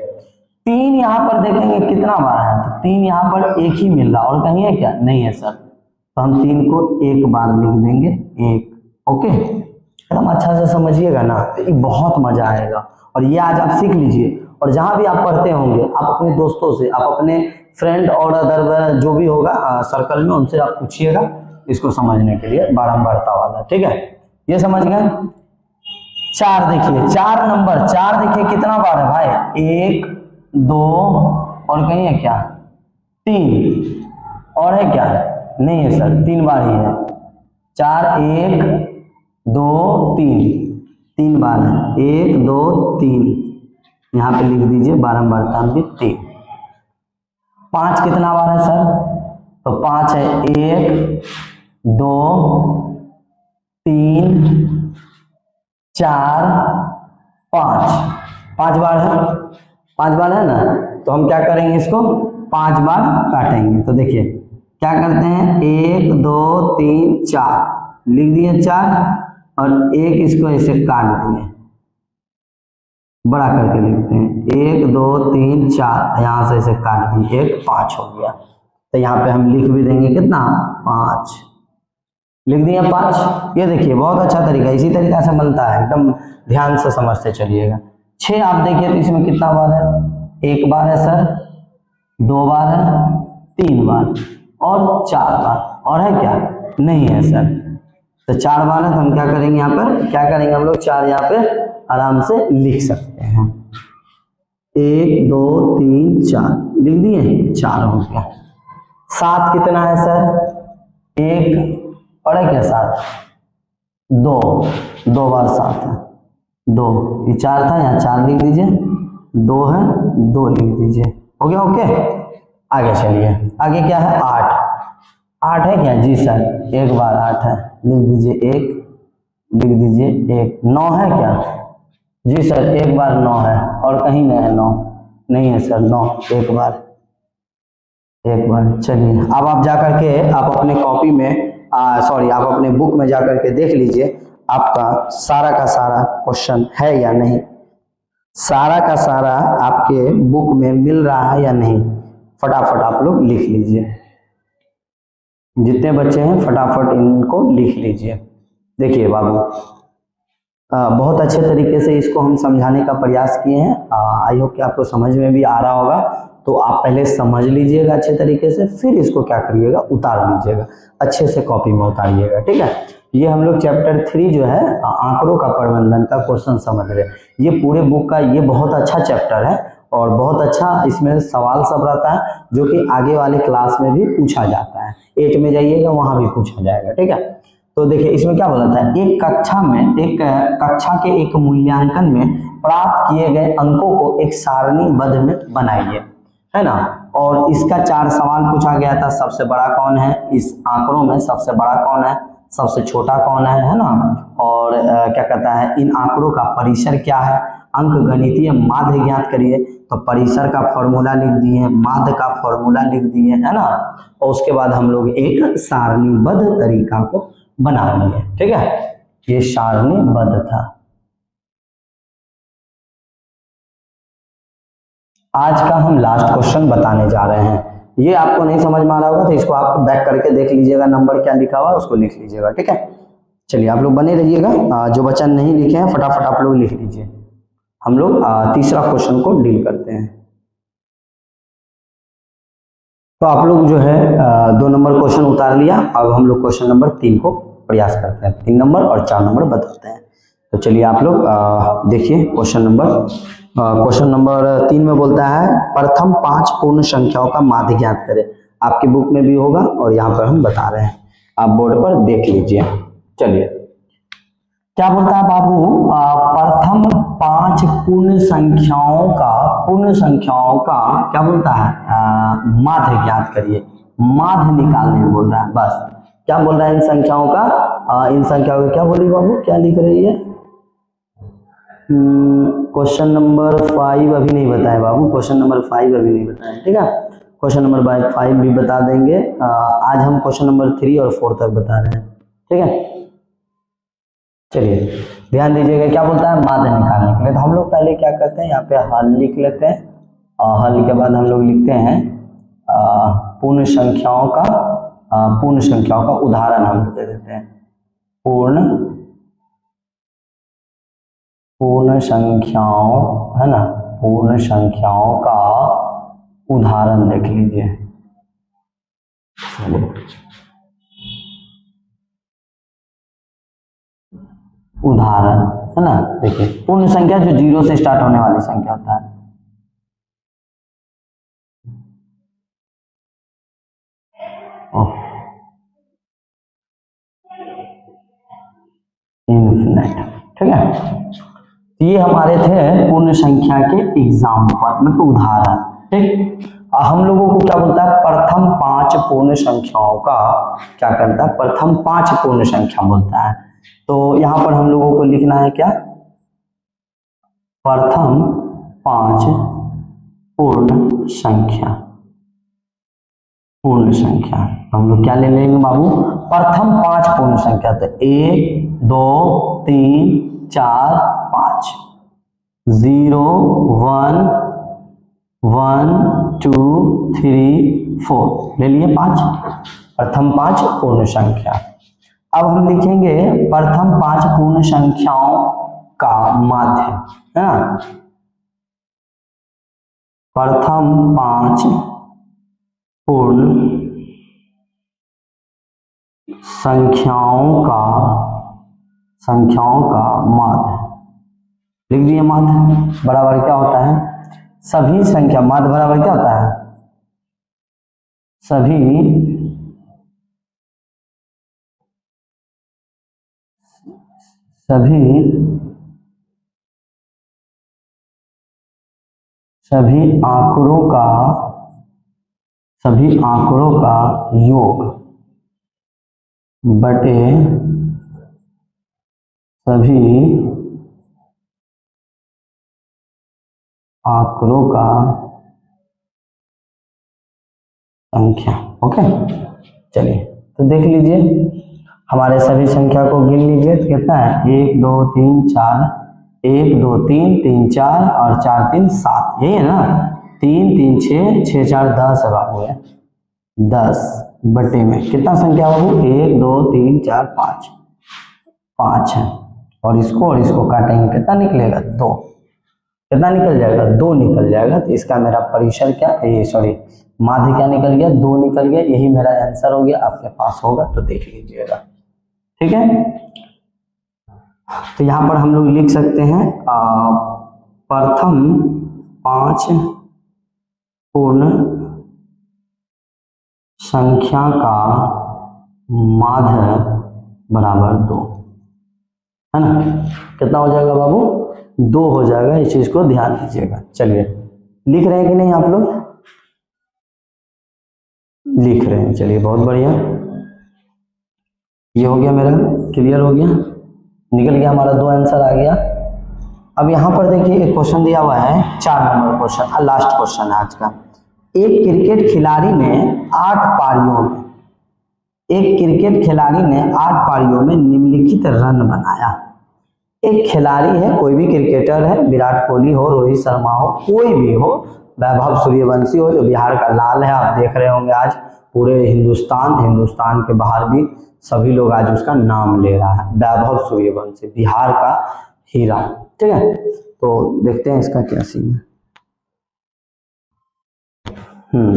3 यहाँ पर देखेंगे कितना बार है, तो 3 यहाँ पर एक ही मिल रहा, और कहीं है क्या? नहीं है सर, तो हम 3 को एक बार लिख देंगे 1। ओके, एकदम अच्छा से समझिएगा ना, तो बहुत मजा आएगा। और ये आज आप सीख लीजिए, और जहां भी आप पढ़ते होंगे आप अपने दोस्तों से, आप अपने फ्रेंड और अदर जो भी होगा सर्कल में, उनसे आप पूछिएगा इसको समझने के लिए, बारंबारता वाला। ठीक है, ये समझ गए। 4 देखिए, 4 नंबर, 4 देखिए कितना बार है भाई? 1 2 और कहीं है क्या? 3 और है क्या? नहीं है सर, 3 बार ही है। 4 1 2 3, 3 बार है, 1 2 3, यहाँ पे लिख दीजिए बारंबारता में 3। 5 कितना बार है सर? तो 5 है, 1 2 3 4 5, 5 बार है, 5 बार है ना। तो हम क्या करेंगे, इसको 5 बार काटेंगे। तो देखिए क्या करते हैं, 1 2 3 4 लिख दिए 4, और 1 इसको ऐसे काट दिए, बड़ा करके लिखते हैं 1 2 3 4, यहाँ से ऐसे काट दिए, 1 5 हो गया। तो यहाँ पे हम लिख भी देंगे कितना? 5। लिख दिए 5। ये देखिए बहुत अच्छा तरीका, इसी तरीका से बनता है, एकदम ध्यान से समझते चलिएगा। 6 आप देखिए तो इसमें कितना बार है, 1 बार है सर, 2 बार है, 3 बार और 4 बार, और है क्या, नहीं है सर। तो 4 बार है तो हम क्या करेंगे, यहाँ पर क्या करेंगे हम लोग, 4 यहाँ पे आराम से लिख सकते हैं। 1 2 3 4 लिख दिए, 4 हो गया। 7 कितना है सर, 1 और है क्या 7, 2 बार 7 है, 2, ये 4 था, यहाँ 4 लिख दीजिए, 2 है, 2 लिख दीजिए, हो गया। ओके, आगे चलिए, आगे क्या है, 8 है क्या, जी सर, 1 बार 8 है, लिख दीजिए 1, लिख दीजिए 1। 9 है क्या, जी सर, 1 बार 9 है, और कहीं नहीं है 9, नहीं है सर 9, 1 बार, 1 बार। चलिए अब आप जाकर के आप अपने कॉपी में सॉरी आप अपने बुक में जाकर के देख लीजिए आपका सारा का सारा क्वेश्चन है या नहीं, सारा का सारा आपके बुक में मिल रहा है या नहीं, फटाफट आप लोग लिख लीजिए। जितने बच्चे हैं फटाफट इनको लिख लीजिए। देखिए बाबू, बहुत अच्छे तरीके से इसको हम समझाने का प्रयास किए हैं, आई होप कि आपको समझ में भी आ रहा होगा। तो आप पहले समझ लीजिएगा अच्छे तरीके से, फिर इसको क्या करिएगा, उतार लीजिएगा, अच्छे से कॉपी में उतारिएगा, ठीक है। ये हम लोग चैप्टर 3 जो है आंकड़ों का प्रबंधन का क्वेश्चन समझ रहे हैं। ये पूरे बुक का ये बहुत अच्छा चैप्टर है और बहुत अच्छा इसमें सवाल सब रहता है जो कि आगे वाले क्लास में भी पूछा जाता है। 8 में जाइएगा वहां भी पूछा जाएगा, ठीक है। तो देखिए इसमें क्या बोला था, एक कक्षा के एक मूल्यांकन में प्राप्त किए गए अंकों को एक सारणीबद्ध में बनाइए, है ना। और इसका 4 सवाल पूछा गया था, सबसे बड़ा कौन है, इस आंकड़ों में सबसे बड़ा कौन है, सबसे छोटा कौन है ना। और क्या कहता है, इन आंकड़ों का परिसर क्या है, अंक गणितीय माध्य ज्ञात करिए। तो परिसर का फॉर्मूला लिख दिए, माध्य का फॉर्मूला लिख दिए, है ना। और उसके बाद हम लोग एक सारणीबद्ध तरीका को बना लिए, ठीक है। ये सारणीबद्ध था। आज का हम लास्ट क्वेश्चन बताने जा रहे हैं। ये आपको नहीं समझ में आ रहा होगा तो इसको आप बैक करके देख लीजिएगा, नंबर क्या लिखा हुआ है उसको लिख लीजिएगा, ठीक है। चलिए आप लोग बने रहिएगा, जो बच्चा नहीं लिखे हैं फटाफट आप लोग लिख लीजिए। हम लोग तीसरा क्वेश्चन को डील करते हैं। तो आप लोग जो है 2 नंबर क्वेश्चन उतार लिया, अब हम लोग क्वेश्चन नंबर 3 को प्रयास करते हैं। 3 नंबर और 4 नंबर बताते हैं। तो चलिए आप लोग देखिए क्वेश्चन नंबर 3 में बोलता है प्रथम 5 पूर्ण संख्याओं का माध्य ज्ञात करें। आपकी बुक में भी होगा और यहाँ पर हम बता रहे हैं, आप बोर्ड पर देख लीजिए। चलिए क्या बोलता है बाबू, प्रथम 5 पूर्ण संख्याओं का क्या बोलता है, माध्य ज्ञात करिए। माध्य निकालने बोल रहा है, बस क्या बोल रहा है, इन संख्याओं का क्या बोली बाबू, क्या लिख रही है। क्वेश्चन नंबर 5 अभी नहीं बताए बाबू, क्वेश्चन नंबर 5 अभी नहीं बताए, ठीक है। क्वेश्चन नंबर 5 भी बता देंगे, आज हम क्वेश्चन नंबर 3 और 4 तक बता रहे हैं, ठीक है। चलिए ध्यान दीजिएगा, क्या बोलता है, माध्य निकालने के लिए। तो हम लोग पहले क्या करते हैं, यहाँ पे हल लिख लेते हैं, और हल के बाद हम लोग लिखते हैं पूर्ण संख्याओं का उदाहरण हम लोग दे देते हैं। पूर्ण संख्याओं, है ना, पूर्ण संख्याओं का उदाहरण देख लीजिए। उदाहरण, है ना, देखिए पूर्ण संख्या जो 0 से स्टार्ट होने वाली संख्या होता है। इन्फिनिट, ठीक है। ये हमारे थे पूर्ण संख्या के एग्जाम्पल, मतलब उदाहरण, ठीक। हम लोगों को क्या बोलता है, प्रथम 5 पूर्ण संख्याओं का क्या करता है, प्रथम 5 पूर्ण संख्या बोलता है। तो यहाँ पर हम लोगों को लिखना है क्या, प्रथम 5 पूर्ण संख्या। हम लोग क्या ले लेंगे बाबू, प्रथम 5 पूर्ण संख्या। तो 1 2 3 4 5, 0 1 1 2 3 4 ले लिए 5, प्रथम 5 पूर्ण संख्या। अब हम लिखेंगे प्रथम 5 पूर्ण संख्याओं का माध्य, है ना। प्रथम 5 पूर्ण संख्याओं का माध्य लिख दिए। माध्य बराबर क्या होता है, सभी संख्या, माध्य बराबर क्या होता है, सभी आंकड़ों का योग बटे सभी आंकड़ों का संख्या। ओके, चलिए तो देख लीजिए, हमारे सभी संख्या को गिन लीजिए तो कितना है, 1 2 3 4, 1 2 3 3 4 और 4 3 7, यही है ना। 3 3 6 6 4 10 है बाबू, है 10 बटे में कितना संख्या बाबू, 1 2 3 4 5 है। और इसको काटेंगे, कितना निकलेगा, 2। कितना निकल जाएगा, 2 निकल जाएगा। तो इसका मेरा परिसर क्या, माध्य क्या निकल गया, 2 निकल गया। यही मेरा आंसर हो गया, आपके पास होगा तो देख लीजिएगा, ठीक है। तो यहाँ पर हम लोग लिख सकते हैं प्रथम 5 पूर्ण संख्या का माध्य बराबर 2, है ना। कितना हो जाएगा बाबू, 2 हो जाएगा। इस चीज को ध्यान दीजिएगा। चलिए, लिख रहे हैं कि नहीं आप लोग, लिख रहे हैं, चलिए बहुत बढ़िया। ये हो गया मेरा, क्लियर हो गया, निकल गया हमारा 2 आंसर आ गया। अब यहाँ पर देखिए एक क्वेश्चन दिया हुआ है, 4 नंबर क्वेश्चन, लास्ट क्वेश्चन है आज का। एक क्रिकेट खिलाड़ी ने 8 पारियों में निम्नलिखित रन बनाया। एक खिलाड़ी है, कोई भी क्रिकेटर है, विराट कोहली हो, रोहित शर्मा हो, कोई भी हो, वैभव सूर्यवंशी हो जो बिहार का लाल है, आप देख रहे होंगे आज पूरे हिंदुस्तान के बाहर भी सभी लोग आज उसका नाम ले रहा है, वैभव सूर्यवंशी, बिहार का हीरा, ठीक है। तो देखते हैं इसका क्या सीन है।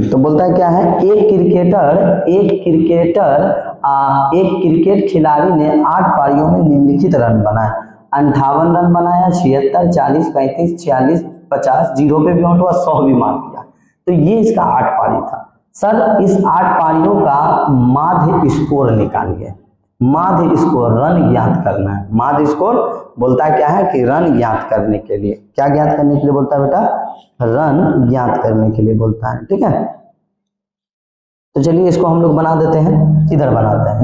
तो बोलता है क्या है, एक क्रिकेट खिलाड़ी ने 8 पारियों में निम्नलिखित रन बनाए। 58 रन बनाया, 76, 40, 35, 46, 50, 0 पे भी आउट हुआ, 100 भी मार दिया। तो ये इसका 8 पारी था। सर इस 8 पारियों का माध्य स्कोर निकालिए। माध्य स्कोर, रन ज्ञात करना है। माध्य स्कोर बोलता है क्या है कि रन ज्ञात करने के लिए, क्या ज्ञात करने के लिए बोलता है बेटा, रन ज्ञात करने के लिए बोलता है, ठीक है। तो चलिए इसको हम लोग बना देते हैं, किधर बनाते हैं,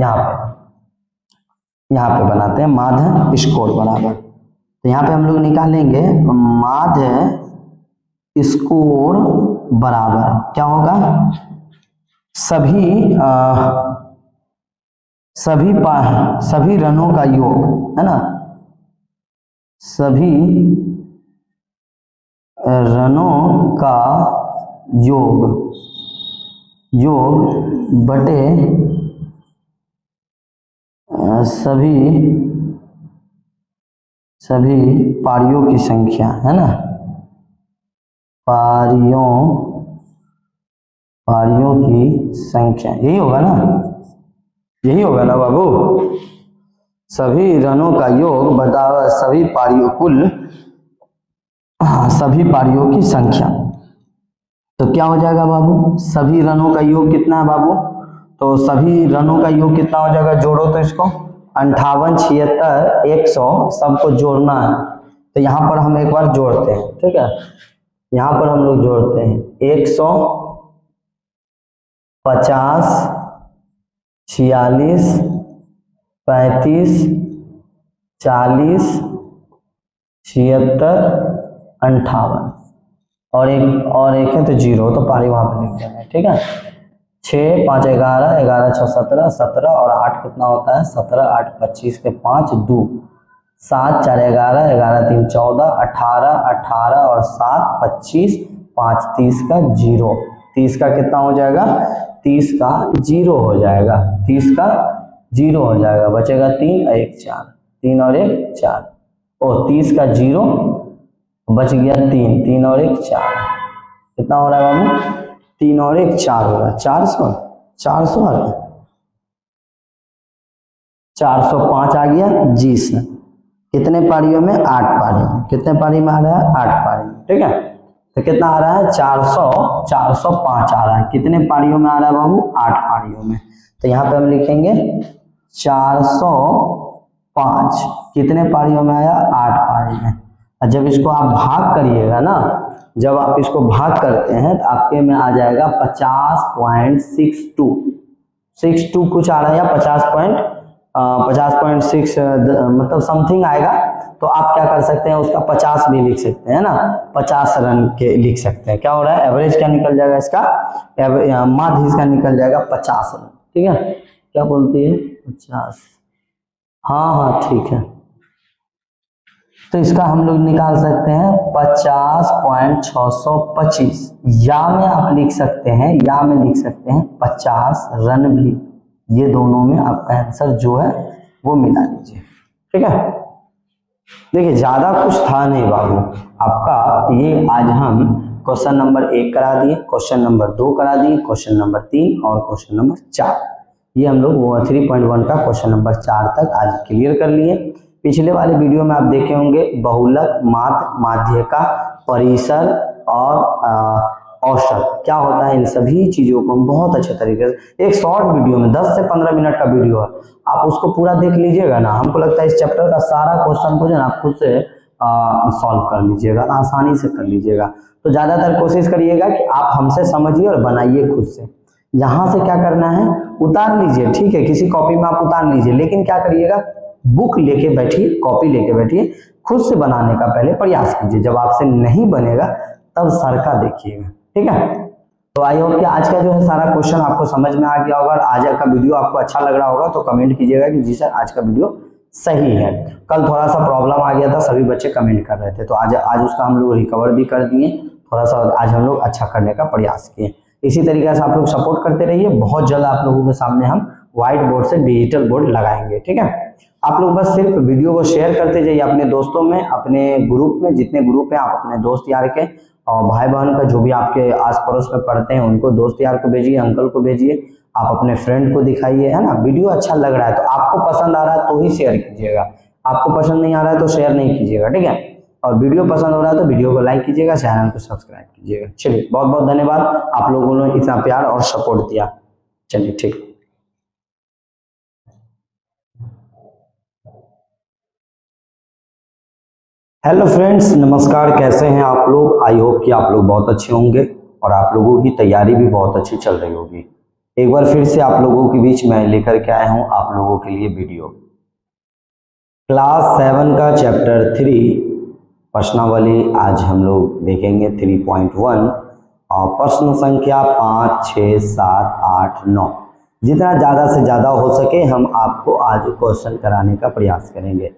यहाँ पे बनाते हैं, माध्य स्कोर बराबर। तो यहाँ पे हम लोग निकालेंगे माध्य स्कोर बराबर क्या होगा, सभी रनों का योग, है ना, सभी रनों का योग बटे सभी पारियों की संख्या, है ना, पारियों की संख्या, यही होगा ना बाबू। सभी रनों का योग बटा सभी पारियों, कुल सभी पारियों की संख्या। तो क्या हो जाएगा बाबू, सभी रनों का योग कितना है बाबू, तो सभी रनों का योग कितना हो जाएगा, जोड़ो तो इसको, 58, 76, 100 सबको जोड़ना है। तो यहाँ पर हम एक बार जोड़ते हैं, ठीक है। यहाँ पर हम लोग जोड़ते हैं 150, 46, 35, 40, 76, 58 और एक है तो 0, तो पारी वहां पे लिख देंगे, ठीक है। 6, 5, 11, 11, 6, 17, 17 और 8 कितना होता है, 17, 8, 25 के 5, 2, 7, 4, 11, 11, 3, 14, 18, 18 और 7, 25, 5, 30 का 0, 30 का कितना हो जाएगा, 30 का 0 हो जाएगा, 30 का जीरो हो जाएगा, बचेगा 3 और 1 4, 3 और 1 4, और 30 का जीरो बच गया 3, 3 और 1 4, कितना हो रहा है बाबू? 3 और 1 4 हो रहा है, 400, 400 आ गया, 405 आ गया जी सर। कितने पारियों में? 8 पारियों में। कितने पारी में आ रहा है? 8 पारी में, ठीक है। तो कितना आ रहा है? 405 आ रहा है। कितने पारियों में आ रहा है बाबू? 8 पारियों में। तो यहाँ पे हम लिखेंगे 405 कितने पारियों में आया? 8 पारी में। और जब इसको आप भाग करिएगा ना, जब आप इसको भाग करते हैं तो आपके में आ जाएगा 50.62 कुछ आ रहा है, या 50.6 मतलब समथिंग आएगा। तो आप क्या कर सकते हैं, उसका 50 भी लिख सकते हैं ना, 50 रन के लिख सकते हैं। क्या हो रहा है? एवरेज क्या निकल जाएगा इसका? माध्य इसका निकल जाएगा 50 रन, ठीक है। क्या बोलती है? 50, हाँ ठीक है। तो इसका हम लोग निकाल सकते हैं 50.625, या में आप लिख सकते हैं, या में लिख सकते हैं 50 रन भी। ये दोनों में आपका आंसर जो है वो मिला लीजिए, ठीक है। देखिए ज्यादा कुछ था नहीं बाबू आपका, ये आज हम क्वेश्चन नंबर 1 करा दिए, क्वेश्चन नंबर 2 करा दिए, क्वेश्चन नंबर 3 और क्वेश्चन नंबर 4। ये हम लोग 3.1 का क्वेश्चन नंबर 4 तक आज क्लियर कर लिए। पिछले वाले वीडियो में आप देखे होंगे बहुलक, माध्य, माध्यिका, परिसर और औसत क्या होता है, इन सभी चीजों को हम बहुत अच्छे तरीके से एक शॉर्ट वीडियो में 10 से 15 मिनट का वीडियो है, आप उसको पूरा देख लीजिएगा ना। हमको लगता है इस चैप्टर का सारा क्वेश्चन को जो है आप खुद से सॉल्व कर लीजिएगा, आसानी से कर लीजिएगा। तो ज्यादातर कोशिश करिएगा कि आप हमसे समझिए और बनाइए खुद से। यहाँ से क्या करना है, उतार लीजिए, ठीक है, किसी कॉपी में आप उतार लीजिए, लेकिन क्या करिएगा, बुक लेके बैठिए, कॉपी लेके बैठिए, खुद से बनाने का पहले प्रयास कीजिए। जब आपसे नहीं बनेगा तब सर का देखिएगा, ठीक है। तो आई होप कि आज का जो है सारा क्वेश्चन आपको समझ में आ गया होगा। आज का वीडियो आपको अच्छा लग रहा होगा तो कमेंट कीजिएगा कि जी सर आज का वीडियो सही है। कल थोड़ा सा प्रॉब्लम आ गया था, सभी बच्चे कमेंट कर रहे थे, तो आज उसका हम लोग रिकवर भी कर दिए, थोड़ा सा आज हम लोग अच्छा करने का प्रयास किए। इसी तरीके से आप लोग सपोर्ट करते रहिए। बहुत जल्द आप लोगों के सामने हम व्हाइट बोर्ड से डिजिटल बोर्ड लगाएंगे, ठीक है। आप लोग बस सिर्फ वीडियो को शेयर करते जाइए अपने दोस्तों में, अपने ग्रुप में, जितने ग्रुप है आप अपने दोस्त यार के और भाई बहन का, जो भी आपके आस पड़ोस में पढ़ते हैं उनको दोस्त यार को भेजिए, अंकल को भेजिए, आप अपने फ्रेंड को दिखाइए, है ना। वीडियो अच्छा लग रहा है तो आपको पसंद आ रहा है तो ही शेयर कीजिएगा, आपको पसंद नहीं आ रहा है तो शेयर नहीं कीजिएगा, ठीक है। और वीडियो पसंद हो रहा है तो वीडियो को लाइक कीजिएगा, चैनल को सब्सक्राइब कीजिएगा। चलिए बहुत बहुत धन्यवाद, आप लोगों ने इतना प्यार और सपोर्ट दिया। चलिए ठीक। हेलो फ्रेंड्स, नमस्कार, कैसे हैं आप लोग? आई होप कि आप लोग बहुत अच्छे होंगे और आप लोगों की तैयारी भी बहुत अच्छी चल रही होगी। एक बार फिर से आप लोगों के बीच मैं लेकर के आया हूं आप लोगों के लिए वीडियो। क्लास 7 का चैप्टर 3 प्रश्नावली आज हम लोग देखेंगे 3.1 और प्रश्न संख्या 5, 6, 7, 8, 9। जितना ज़्यादा से ज़्यादा हो सके हम आपको आज क्वेश्चन कराने का प्रयास करेंगे।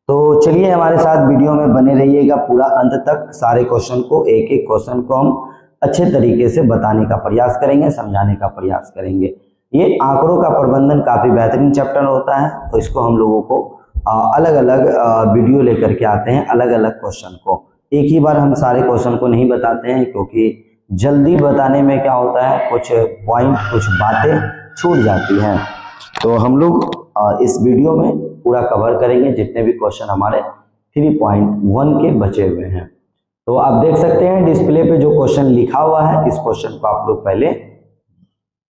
तो चलिए हमारे साथ वीडियो में बने रहिएगा पूरा अंत तक। सारे क्वेश्चन को, एक एक क्वेश्चन को हम अच्छे तरीके से बताने का प्रयास करेंगे, समझाने का प्रयास करेंगे। ये आंकड़ों का प्रबंधन काफ़ी बेहतरीन चैप्टर होता है, तो इसको हम लोगों को अलग अलग वीडियो लेकर के आते हैं, अलग अलग क्वेश्चन को एक ही बार हम सारे क्वेश्चन को नहीं बताते हैं, क्योंकि जल्दी बताने में क्या होता है, कुछ पॉइंट, कुछ बातें छूट जाती हैं। तो हम लोग इस वीडियो में पूरा कवर करेंगे जितने भी क्वेश्चन हमारे 3.1 के बचे हुए हैं। तो आप देख सकते हैं डिस्प्ले पे जो क्वेश्चन लिखा हुआ है, इस क्वेश्चन को आप लोग पहले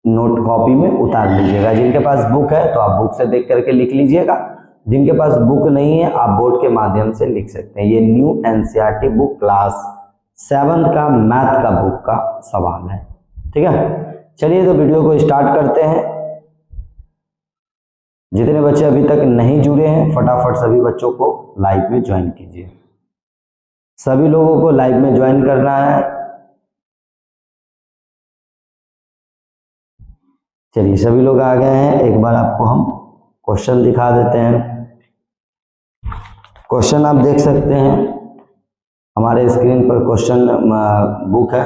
नोट कॉपी में उतार लीजिएगा। जिनके पास बुक है तो आप बुक से देख करके लिख लीजिएगा, जिनके पास बुक नहीं है आप बोर्ड के माध्यम से लिख सकते हैं। ये न्यू एनसीईआरटी बुक क्लास 7 का मैथ का बुक का सवाल है, ठीक है। चलिए तो वीडियो को स्टार्ट करते हैं। जितने बच्चे अभी तक नहीं जुड़े हैं फटाफट सभी बच्चों को लाइव में ज्वाइन कीजिए। सभी लोगों को लाइव में ज्वाइन करना है। चलिए सभी लोग आ गए हैं। एक बार आपको हम क्वेश्चन दिखा देते हैं। क्वेश्चन आप देख सकते हैं हमारे स्क्रीन पर, क्वेश्चन बुक है,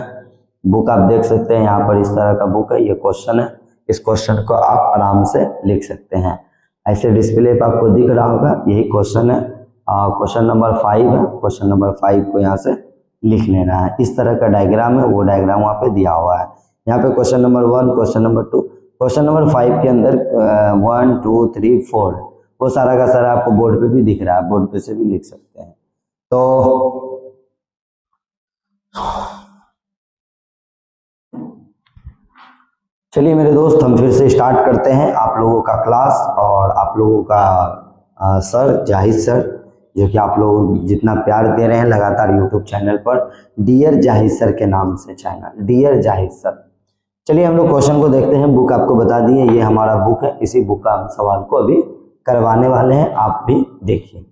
बुक आप देख सकते हैं यहाँ पर, इस तरह का बुक है, ये क्वेश्चन है। इस क्वेश्चन को आप आराम से लिख सकते हैं। ऐसे डिस्प्ले पर आपको दिख रहा होगा, यही क्वेश्चन है। क्वेश्चन नंबर 5 है। क्वेश्चन नंबर 5 को यहाँ से लिख लेना है। इस तरह का डायग्राम है, वो डायग्राम वहाँ पे दिया हुआ है। यहाँ पे question number 1, question number 2, question number 5 के अंदर 1 2 3 4 वो सारा का सारा आपको बोर्ड पे भी दिख रहा है, बोर्ड पे से भी लिख सकते हैं। तो चलिए मेरे दोस्त, हम फिर से स्टार्ट करते हैं आप लोगों का क्लास, और आप लोगों का सर जाहिद सर, जो कि आप लोग जितना प्यार दे रहे हैं लगातार यूट्यूब चैनल पर, डियर जाहिद सर के नाम से चैनल, डियर जाहिद सर। चलिए हम लोग क्वेश्चन को देखते हैं। बुक आपको बता दिए, ये हमारा बुक है, इसी बुक का हम सवाल को अभी करवाने वाले हैं, आप भी देखिए।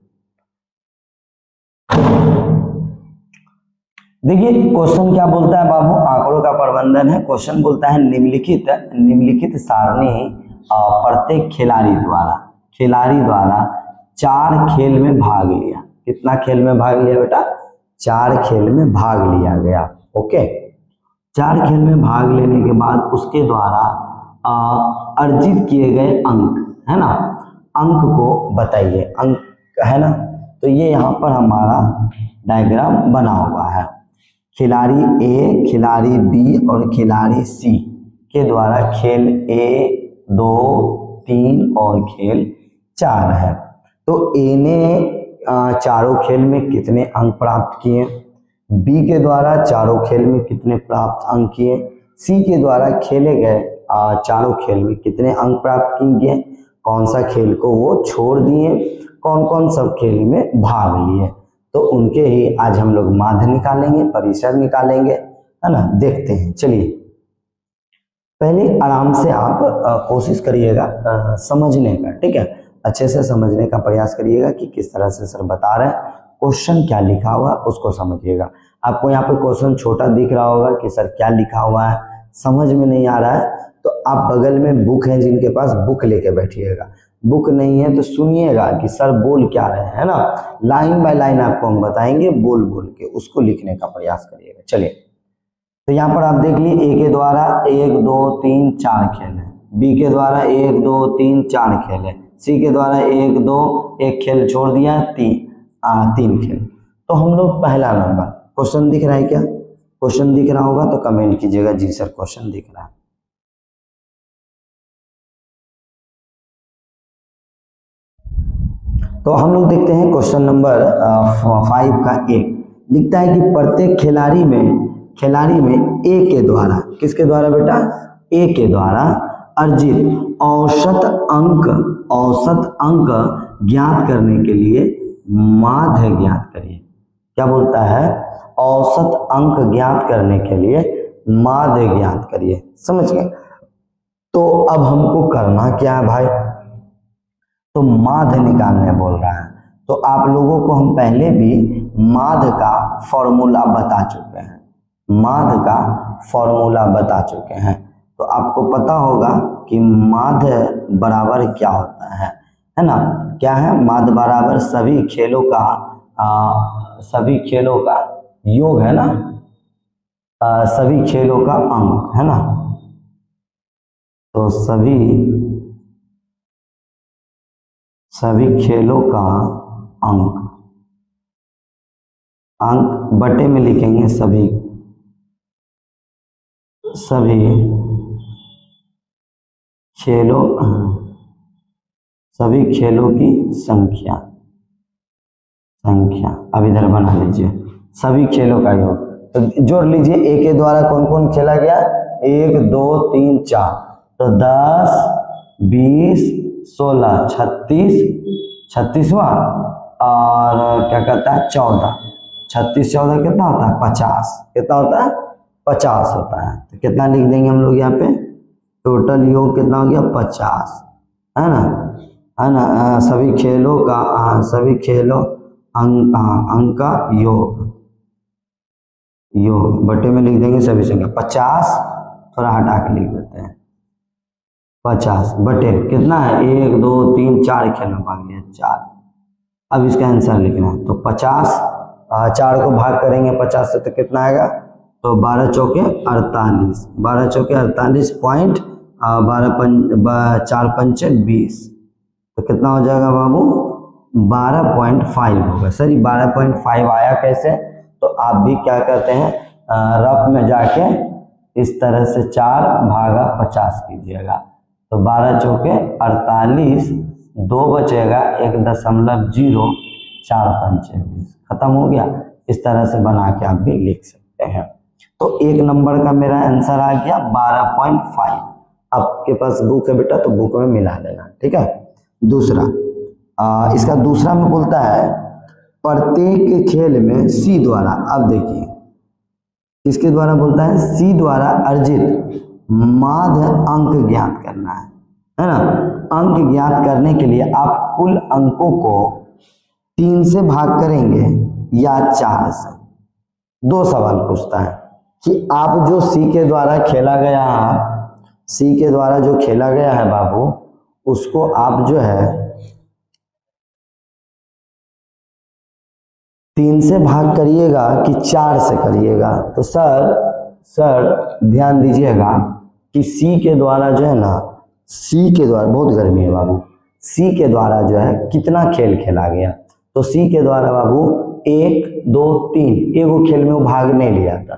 देखिए क्वेश्चन क्या बोलता है बाबू, आंकड़ों का प्रबंधन है। क्वेश्चन बोलता है निम्नलिखित सारणी प्रत्येक खिलाड़ी द्वारा 4 खेल में भाग लिया। कितना खेल में भाग लिया बेटा? 4 खेल में भाग लिया गया। ओके, 4 खेल में भाग लेने के बाद उसके द्वारा अर्जित किए गए अंक, है ना, अंक को बताइए, अंक है ना। तो ये यहाँ पर हमारा डायग्राम बना हुआ है। खिलाड़ी ए, खिलाड़ी बी और खिलाड़ी सी के द्वारा खेल ए 2 3 और खेल 4 है। तो ए ने चारों खेल में कितने अंक प्राप्त किए, बी के द्वारा चारों खेल में कितने प्राप्त अंक किए, सी के द्वारा खेले गए चारों खेल में कितने अंक प्राप्त किए, कौन सा खेल को वो छोड़ दिए, कौन कौन सब खेल में भाग लिए। तो उनके ही आज हम लोग माध्य निकालेंगे, परिसर निकालेंगे, है ना। देखते हैं, चलिए पहले आराम से आप कोशिश करिएगा समझने का, ठीक है, अच्छे से समझने का प्रयास करिएगा कि किस तरह से सर बता रहे हैं, क्वेश्चन क्या लिखा हुआ उसको समझिएगा। आपको यहाँ पे क्वेश्चन छोटा दिख रहा होगा कि सर क्या लिखा हुआ है, समझ में नहीं आ रहा है, तो आप बगल में बुक है, जिनके पास बुक लेके बैठिएगा। बुक नहीं है तो सुनिएगा कि सर बोल क्या रहे हैं, है ना। लाइन बाय लाइन आपको हम बताएंगे, बोल बोल के उसको लिखने का प्रयास करिएगा। चलिए, तो यहाँ पर आप देख लिए, ए के द्वारा 1 2 3 4 खेल है, बी के द्वारा 1 2 3 4 खेल है, सी के द्वारा 1 2 1 खेल छोड़ दिया, 3 खेल। तो हम लोग पहला नंबर, क्वेश्चन दिख रहा है क्या? क्वेश्चन दिख रहा होगा तो कमेंट कीजिएगा, जी सर क्वेश्चन दिख रहा है। तो हम लोग देखते हैं क्वेश्चन नंबर 5 का 1 लिखता है कि प्रत्येक खिलाड़ी में ए के द्वारा, किसके द्वारा बेटा? ए के द्वारा अर्जित औसत अंक ज्ञात करने के लिए माध्य ज्ञात करिए। क्या बोलता है? औसत अंक ज्ञात करने के लिए माध्य ज्ञात करिए। समझ गए? तो अब हमको करना क्या है भाई? तो माध्य निकालने बोल रहा है। तो आप लोगों को हम पहले भी माध्य का फॉर्मूला बता चुके हैं, माध्य का फॉर्मूला बता चुके हैं। तो आपको पता होगा कि माध्य बराबर क्या होता है ना। क्या है? माध्य बराबर सभी खेलों का योग, है ना, सभी खेलों का अंक, है ना। तो सभी खेलों का अंक बटे में लिखेंगे सभी खेलों की संख्या। अब इधर बना लीजिए सभी खेलों का योग। तो जोड़ लीजिए, ए के द्वारा कौन कौन खेला गया? 1 2 3 4, तो 10 20 16 36वां, और क्या कहता है 14, 36 14 कितना होता है? 50। कितना होता है? 50 होता है। तो कितना लिख देंगे हम लोग यहाँ पे? टोटल योग कितना हो गया? 50, है ना। सभी खेलों अंक का योग बटे में लिख देंगे सभी संख्या। 50 थोड़ा हटा के लिख देते हैं, 50 बटे कितना है? 1 2 3 4 खेल में भाग लिया, 4। अब इसका आंसर लिखना है। तो 50, 4 को भाग करेंगे 50 से तो कितना आएगा? तो 12 चौके 48, 12 चौके 48 पॉइंट, 4 पंचे 20, तो कितना हो जाएगा बाबू 12.5 होगा। सर ये 12.5 आया कैसे? तो आप भी क्या करते हैं रफ में जाके इस तरह से 4/50 कीजिएगा। तो 12 चौके 48, 2 बचेगा 1.0, 4 × 20 खत्म हो गया। इस तरह से बना के आप भी लिख सकते हैं। तो 1 नंबर का मेरा आंसर आ गया 12.5। आपके पास बुक है बेटा तो बुक में मिला लेना, ठीक है। दूसरा इसका दूसरा में बोलता है प्रत्येक खेल में सी द्वारा, अब देखिए किसके द्वारा बोलता है, सी द्वारा अर्जित माध्य अंक ज्ञात करना है ना। अंक ज्ञात करने के लिए आप कुल अंकों को 3 से भाग करेंगे या 4 से। 2 सवाल पूछता है कि आप जो सी के द्वारा खेला गया है, सी के द्वारा जो खेला गया है बाबू, उसको आप जो है 3 से भाग करिएगा कि 4 से करिएगा। तो सर ध्यान दीजिएगा कि सी के द्वारा जो है ना, सी के द्वारा, बहुत गर्मी है बाबू, सी के द्वारा जो है कितना खेल खेला गया। तो सी के द्वारा बाबू 1, 2, 3 एगो खेल में वो भाग नहीं लिया था।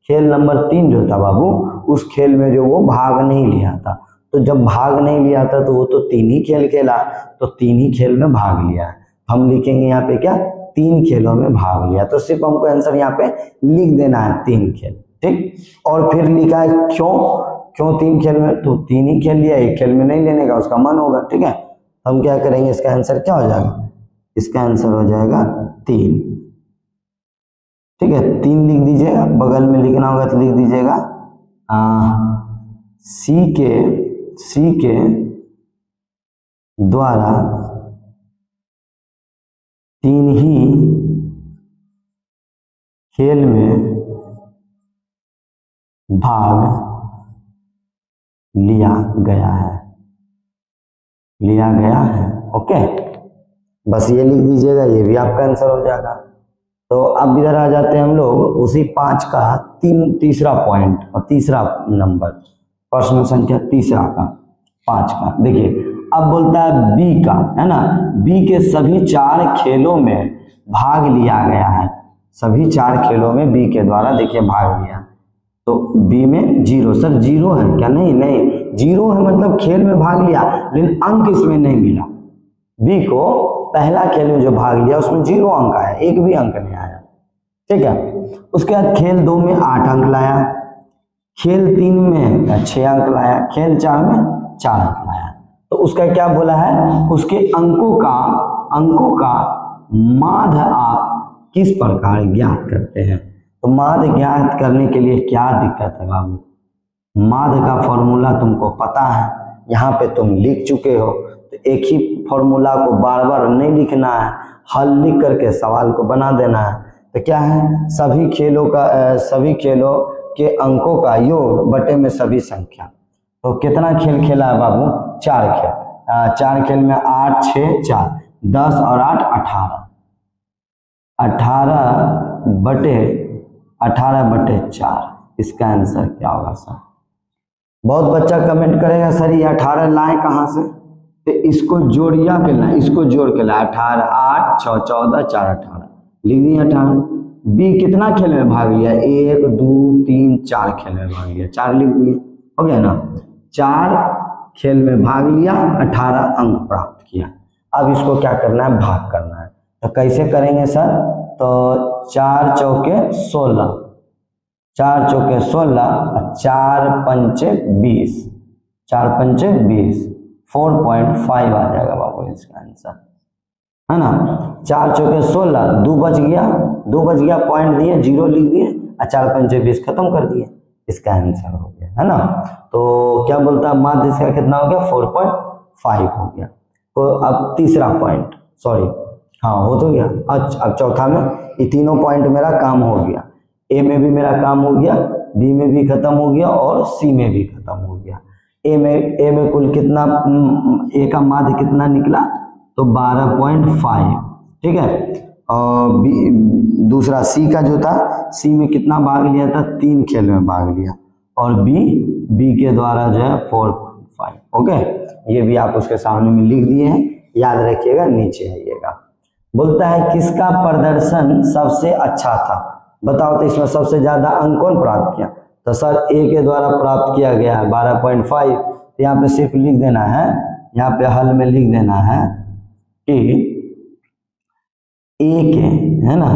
खेल नंबर 3 जो था बाबू, उस खेल में जो वो भाग नहीं लिया था। तो जब भाग नहीं लिया था तो वो तो 3 ही खेल खेला, तो 3 ही खेल में भाग लिया है। हम लिखेंगे यहाँ पे क्या, 3 खेलों में भाग लिया। तो सिर्फ हमको आंसर यहाँ पे लिख देना है 3 खेल, ठीक। और फिर लिखा है क्यों 3 खेल में, तो 3 ही खेल लिया, 1 खेल में नहीं लेने का उसका मन होगा, ठीक है। हम क्या करेंगे, इसका आंसर क्या हो जाएगा, इसका आंसर हो जाएगा 3, ठीक है। 3 लिख दीजिएगा, बगल में लिखना होगा तो लिख दीजिएगा सी के द्वारा 3 ही खेल में भाग लिया गया है, ओके। बस ये लिख दीजिएगा, ये भी आपका आंसर हो जाएगा। तो अब इधर आ जाते हैं हम लोग उसी 5 का तीसरा पॉइंट और तीसरा नंबर, प्रश्न संख्या तीसरा का 5 का। देखिए अब बोलता है बी का, है ना, बी के सभी 4 खेलों में भाग लिया गया है। सभी 4 खेलों में बी के द्वारा देखिए भाग लिया। तो बी में 0, सर 0 है क्या, नहीं 0 है, मतलब खेल में भाग लिया लेकिन अंक इसमें नहीं मिला। बी को पहला खेल में जो भाग लिया उसमें 0 अंक आया, एक भी अंक नहीं आया, ठीक है। उसके बाद खेल 2 में 8 अंक लाया, खेल 3 में 6 अंक लाया, खेल 4 में 4 अंक लाया। तो उसका क्या बोला है, उसके अंकों का माध्य आप किस प्रकार ज्ञात करते हैं। तो माध्य ज्ञात करने के लिए क्या दिक्कत है बाबू, माध्य का फॉर्मूला तुमको पता है, यहाँ पे तुम लिख चुके हो। तो एक ही फॉर्मूला को बार बार नहीं लिखना है, हल लिख करके सवाल को बना देना है। तो क्या है, सभी खेलों के अंकों का योग बटे में सभी संख्या। तो कितना खेल खेला है बाबू, 4 खेल। 4 खेल में 8, 6, 4, 10 और 8 18, 18 बटे 4। इसका आंसर क्या होगा सर। बहुत बच्चा कमेंट करेगा सर ये 18 लाए कहाँ से, तो इसको जोड़िया के लाए, इसको जोड़ के लाए। 18, 8, 6, 14, 4, 18 लिख दिए 18। बी कितना खेल में भाग लिया, 1, 2, 3, 4 खेल में भाग लिया, 4 लिख दिए, हो गया ना। 4 खेल में भाग लिया, 18 अंक प्राप्त किया। अब इसको क्या करना है, भाग करना है। तो कैसे करेंगे सर, तो 4 चौके 16, 4 चौके 16, 4 पंचे 20, 4 पंचे 20, 4.5 आ जाएगा बाबू इसका आंसर, है ना। 4 चौके 16, 2 बच गया, पॉइंट दिए, 0 लिख दिए, 4 पंचे 20 खत्म कर दिए, इसका आंसर हो गया, है ना। तो क्या बोलता है, माध्य इसका कितना हो गया, 4.5 हो गया। तो अब तीसरा पॉइंट, सॉरी हाँ हो तो गया। अब चौथा में ये तीनों पॉइंट मेरा काम हो गया, ए में भी मेरा काम हो गया, बी में भी खत्म हो गया और सी में भी खत्म हो गया। ए में कुल कितना, ए का माध्य कितना निकला, तो 12.5, ठीक है। और दूसरा सी का जो था, सी में कितना भाग लिया था, 3 खेल में भाग लिया। और बी के द्वारा जो है 4.5, ओके। ये भी आप उसके सामने में लिख दिए हैं, याद रखिएगा, नीचे आइएगा। बोलता है किसका प्रदर्शन सबसे अच्छा था, बताओ तो इसमें सबसे ज्यादा अंक कौन प्राप्त किया? तो सर ए के द्वारा प्राप्त किया गया है 12.5। तो यहाँ पे सिर्फ लिख देना है, यहाँ पे हल में लिख देना है कि ए के, है ना,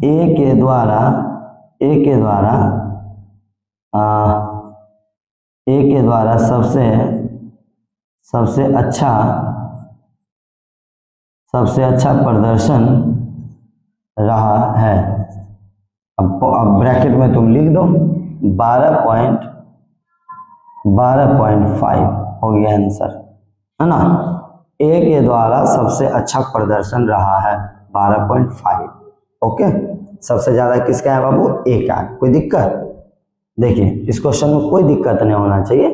ए के द्वारा सबसे अच्छा प्रदर्शन रहा है। अब ब्रैकेट में तुम लिख दो 12.5 हो गया आंसर, है ना। ए के द्वारा सबसे अच्छा प्रदर्शन रहा है 12.5। ओके, सबसे ज्यादा किसका है बाबू? ए का। कोई दिक्कत? देखिए इस क्वेश्चन में कोई दिक्कत नहीं होना चाहिए।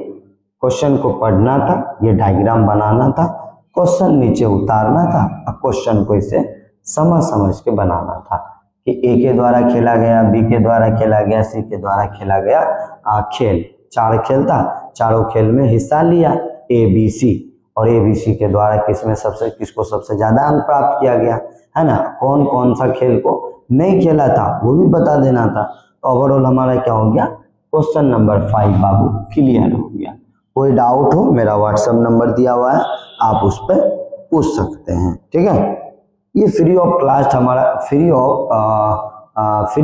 क्वेश्चन को पढ़ना था, ये डायग्राम बनाना था, क्वेश्चन नीचे उतारना था, और क्वेश्चन को इसे समझ के बनाना था कि ए के द्वारा खेला गया, बी के द्वारा खेला गया, सी के द्वारा खेला गया खेल। 4 खेल था, चारों खेल में हिस्सा लिया ए बी सी, और ए बी सी के द्वारा किसको सबसे ज्यादा अंक प्राप्त किया गया, है ना। कौन कौन सा खेल को नहीं खेला था वो भी बता देना था। तो ओवरऑल हमारा क्या हो गया? क्वेश्चन नंबर 5 बाबू क्लियर हो गया। कोई डाउट हो, मेरा व्हाट्सएप नंबर दिया हुआ है, आप उस पर पूछ सकते हैं, ठीक है। ये फ्री ऑफ क्लास हमारा फ्री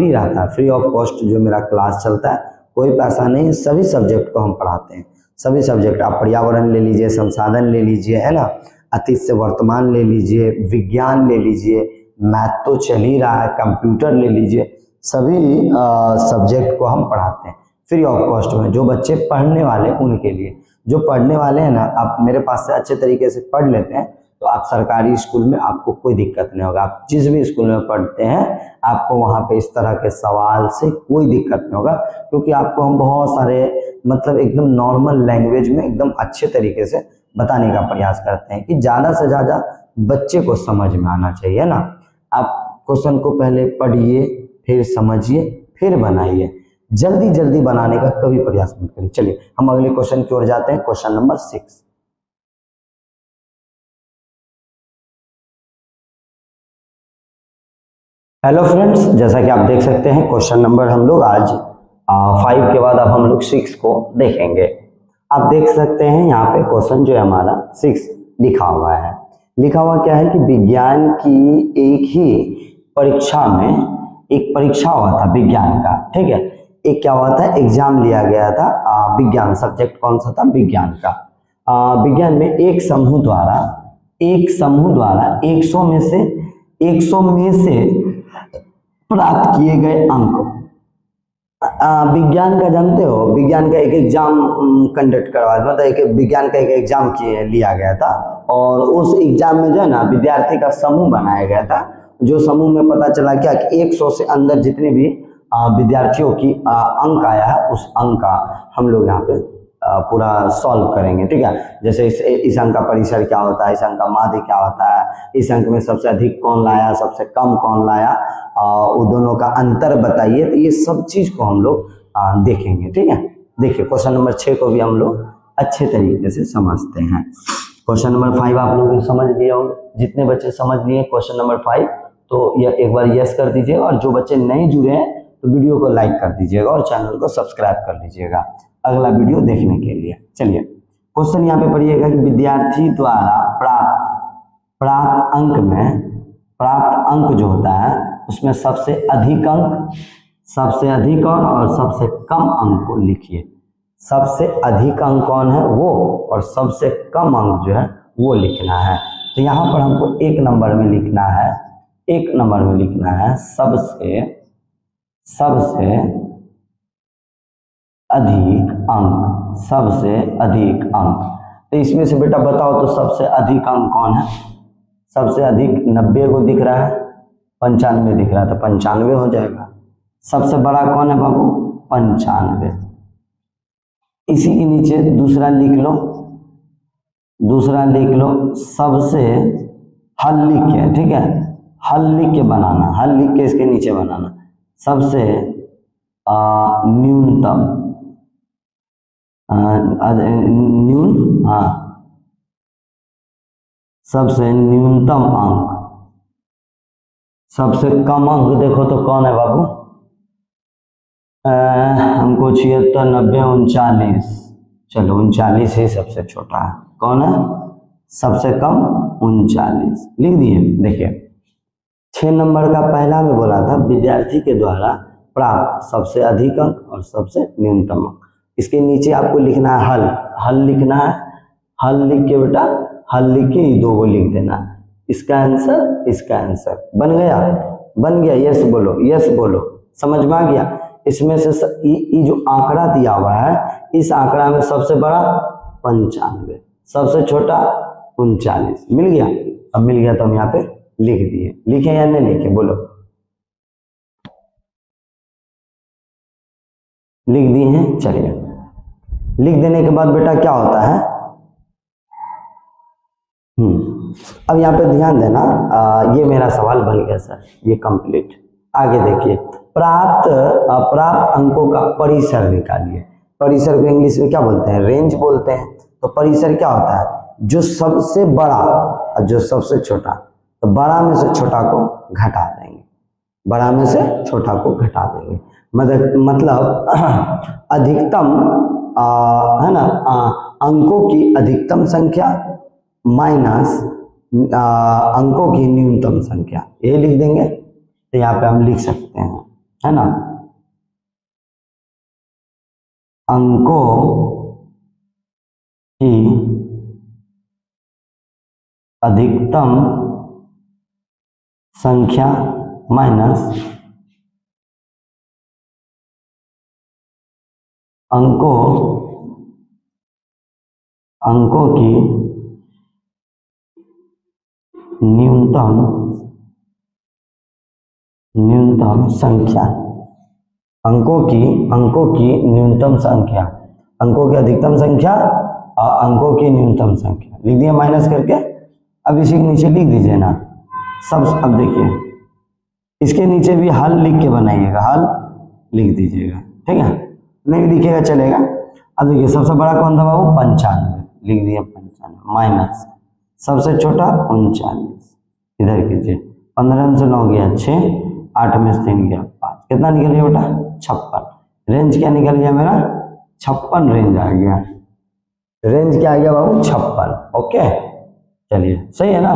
रहता है, फ्री ऑफ कॉस्ट जो मेरा क्लास चलता है, कोई पैसा नहीं, सभी सब्जेक्ट को हम पढ़ाते हैं। सभी सब्जेक्ट, आप पर्यावरण ले लीजिए, संसाधन ले लीजिए, है ना, अतीत से वर्तमान ले लीजिए, विज्ञान ले लीजिए, मैथ तो चल ही रहा है, कंप्यूटर ले लीजिए, सभी सब्जेक्ट को हम पढ़ाते हैं फ्री ऑफ कॉस्ट में। जो बच्चे पढ़ने वाले उनके लिए, जो पढ़ने वाले हैं ना, आप मेरे पास से अच्छे तरीके से पढ़ लेते हैं तो आप सरकारी स्कूल में आपको कोई दिक्कत नहीं होगा। आप जिस भी स्कूल में पढ़ते हैं आपको वहाँ पे इस तरह के सवाल से कोई दिक्कत नहीं होगा, क्योंकि आपको हम बहुत सारे मतलब एकदम नॉर्मल लैंग्वेज में एकदम अच्छे तरीके से बताने का प्रयास करते हैं कि ज़्यादा से ज़्यादा बच्चे को समझ में आना चाहिए ना। आप क्वेश्चन को पहले पढ़िए, फिर समझिए, फिर बनाइए। जल्दी जल्दी बनाने का कभी प्रयास मत करिए। चलिए हम अगले क्वेश्चन की ओर जाते हैं, क्वेश्चन नंबर 6। हेलो फ्रेंड्स, जैसा कि आप देख सकते हैं क्वेश्चन नंबर हम लोग आज 5 के बाद अब हम लोग 6 को देखेंगे। आप देख सकते हैं यहाँ पे क्वेश्चन जो है हमारा 6 लिखा हुआ है। लिखा हुआ क्या है कि विज्ञान की एक ही परीक्षा में, एक परीक्षा हुआ था विज्ञान का, ठीक है, एक क्या हुआ था, एग्जाम लिया गया था विज्ञान, सब्जेक्ट कौन सा था? विज्ञान का। विज्ञान में एक समूह द्वारा 100 में से प्राप्त किए गए अंक। विज्ञान का जानते हो, विज्ञान का एक एग्जाम कंडक्ट करवा, मतलब एक विज्ञान का एक एग्जाम लिया गया था, और उस एग्जाम में जो है ना विद्यार्थी का समूह बनाया गया था। जो समूह में पता चला क्या कि 100 से अंदर जितने भी विद्यार्थियों की अंक आया है, उस अंक का हम लोग यहाँ पे पूरा सॉल्व करेंगे, ठीक है। जैसे इस अंक का परिसर क्या होता है, इस अंक का माध्य क्या होता है, इस अंक में सबसे अधिक कौन लाया, सबसे कम कौन लाया, वो दोनों का अंतर बताइए। तो ये सब चीज को हम लोग देखेंगे, ठीक है। देखिए क्वेश्चन नंबर 6 को भी हम लोग अच्छे तरीके से समझते हैं। क्वेश्चन नंबर 5 आप लोग समझ लिए होंगे। जितने बच्चे समझ लिए क्वेश्चन नंबर 5 तो यह एक बार यस कर दीजिए, और जो बच्चे नहीं जुड़े हैं तो वीडियो को लाइक कर दीजिएगा और चैनल को सब्सक्राइब कर लीजिएगा अगला वीडियो देखने के लिए। चलिए क्वेश्चन यहाँ पे पढ़िएगा कि विद्यार्थी द्वारा प्राप्त अंक जो होता है उसमें सबसे अधिक और सबसे कम अंक को लिखिए। सबसे अधिक अंक कौन है वो, और सबसे कम अंक जो है वो लिखना है। तो यहाँ पर हमको एक नंबर में लिखना है, सबसे अधिक अंक। तो इसमें से बेटा बताओ तो सबसे अधिक अंक कौन है? सबसे अधिक 90 को दिख रहा है, 95 दिख रहा है, तो 95 हो जाएगा। सबसे बड़ा कौन है बाबू? 95। इसी के नीचे दूसरा लिख लो, सबसे हल लिख के, ठीक है, हल लिख के बनाना, हल लिख के इसके नीचे बनाना। सबसे न्यूनतम सबसे न्यूनतम अंक, सबसे कम अंक देखो तो कौन है बाबू? हमको 76, 90, 39, चलो 39 ही सबसे छोटा है। कौन है सबसे कम? 39 लिख दिए। देखिए 6 नंबर का पहला में बोला था विद्यार्थी के द्वारा प्राप्त सबसे अधिक अंक और सबसे न्यूनतम अंक। इसके नीचे आपको लिखना है हल, हल लिखना है। हल लिख के बेटा, हल लिख के ये दो को लिख देना। इसका आंसर, इसका आंसर बन गया, बन गया। यस बोलो, यस बोलो, समझ में आ गया। इसमें से ये जो आंकड़ा दिया हुआ है, इस आंकड़ा में सबसे बड़ा 95, सबसे छोटा 39 मिल गया। अब मिल गया तो हम यहाँ पे लिख दिए। लिखे या नहीं लिखे बोलो? लिख दिए हैं। चलिए, लिख देने के बाद बेटा क्या होता है, अब यहाँ पे ध्यान देना। ये मेरा सवाल बन गया सर, ये कंप्लीट। आगे देखिए, प्राप्त अंकों का परिसर निकालिए। परिसर को इंग्लिश में क्या बोलते हैं? रेंज बोलते हैं। तो परिसर क्या होता है? जो सबसे बड़ा और जो सबसे छोटा। तो बड़ा में से छोटा को घटा देंगे, बड़ा में से छोटा को घटा देंगे। मतलब अधिकतम है ना, अंकों की अधिकतम संख्या माइनस अंकों की न्यूनतम संख्या, ये लिख देंगे। तो यहाँ पे हम लिख सकते हैं, है ना, अंकों की अधिकतम संख्या माइनस अंकों की न्यूनतम संख्या, अंकों की न्यूनतम संख्या, अंकों की अधिकतम संख्या और अंकों की न्यूनतम संख्या लिख दिया माइनस करके। अब इसी के नीचे लिख दीजिए ना सब। अब देखिए इसके नीचे भी हल लिख के बनाइएगा, हल लिख दीजिएगा, ठीक है, नहीं लिखेगा चलेगा। अब देखिए सबसे बड़ा कौन था बाबू? 95, लिख दिया 95 माइनस सबसे छोटा 39, इधर कीजिए। 15 में से 9 गया 6, 8 में से 3 गया 5, कितना निकल गया बेटा? 56। रेंज क्या निकल गया मेरा? 56 रेंज आ गया। रेंज क्या आ गया बाबू? 56। ओके चलिए, सही है ना?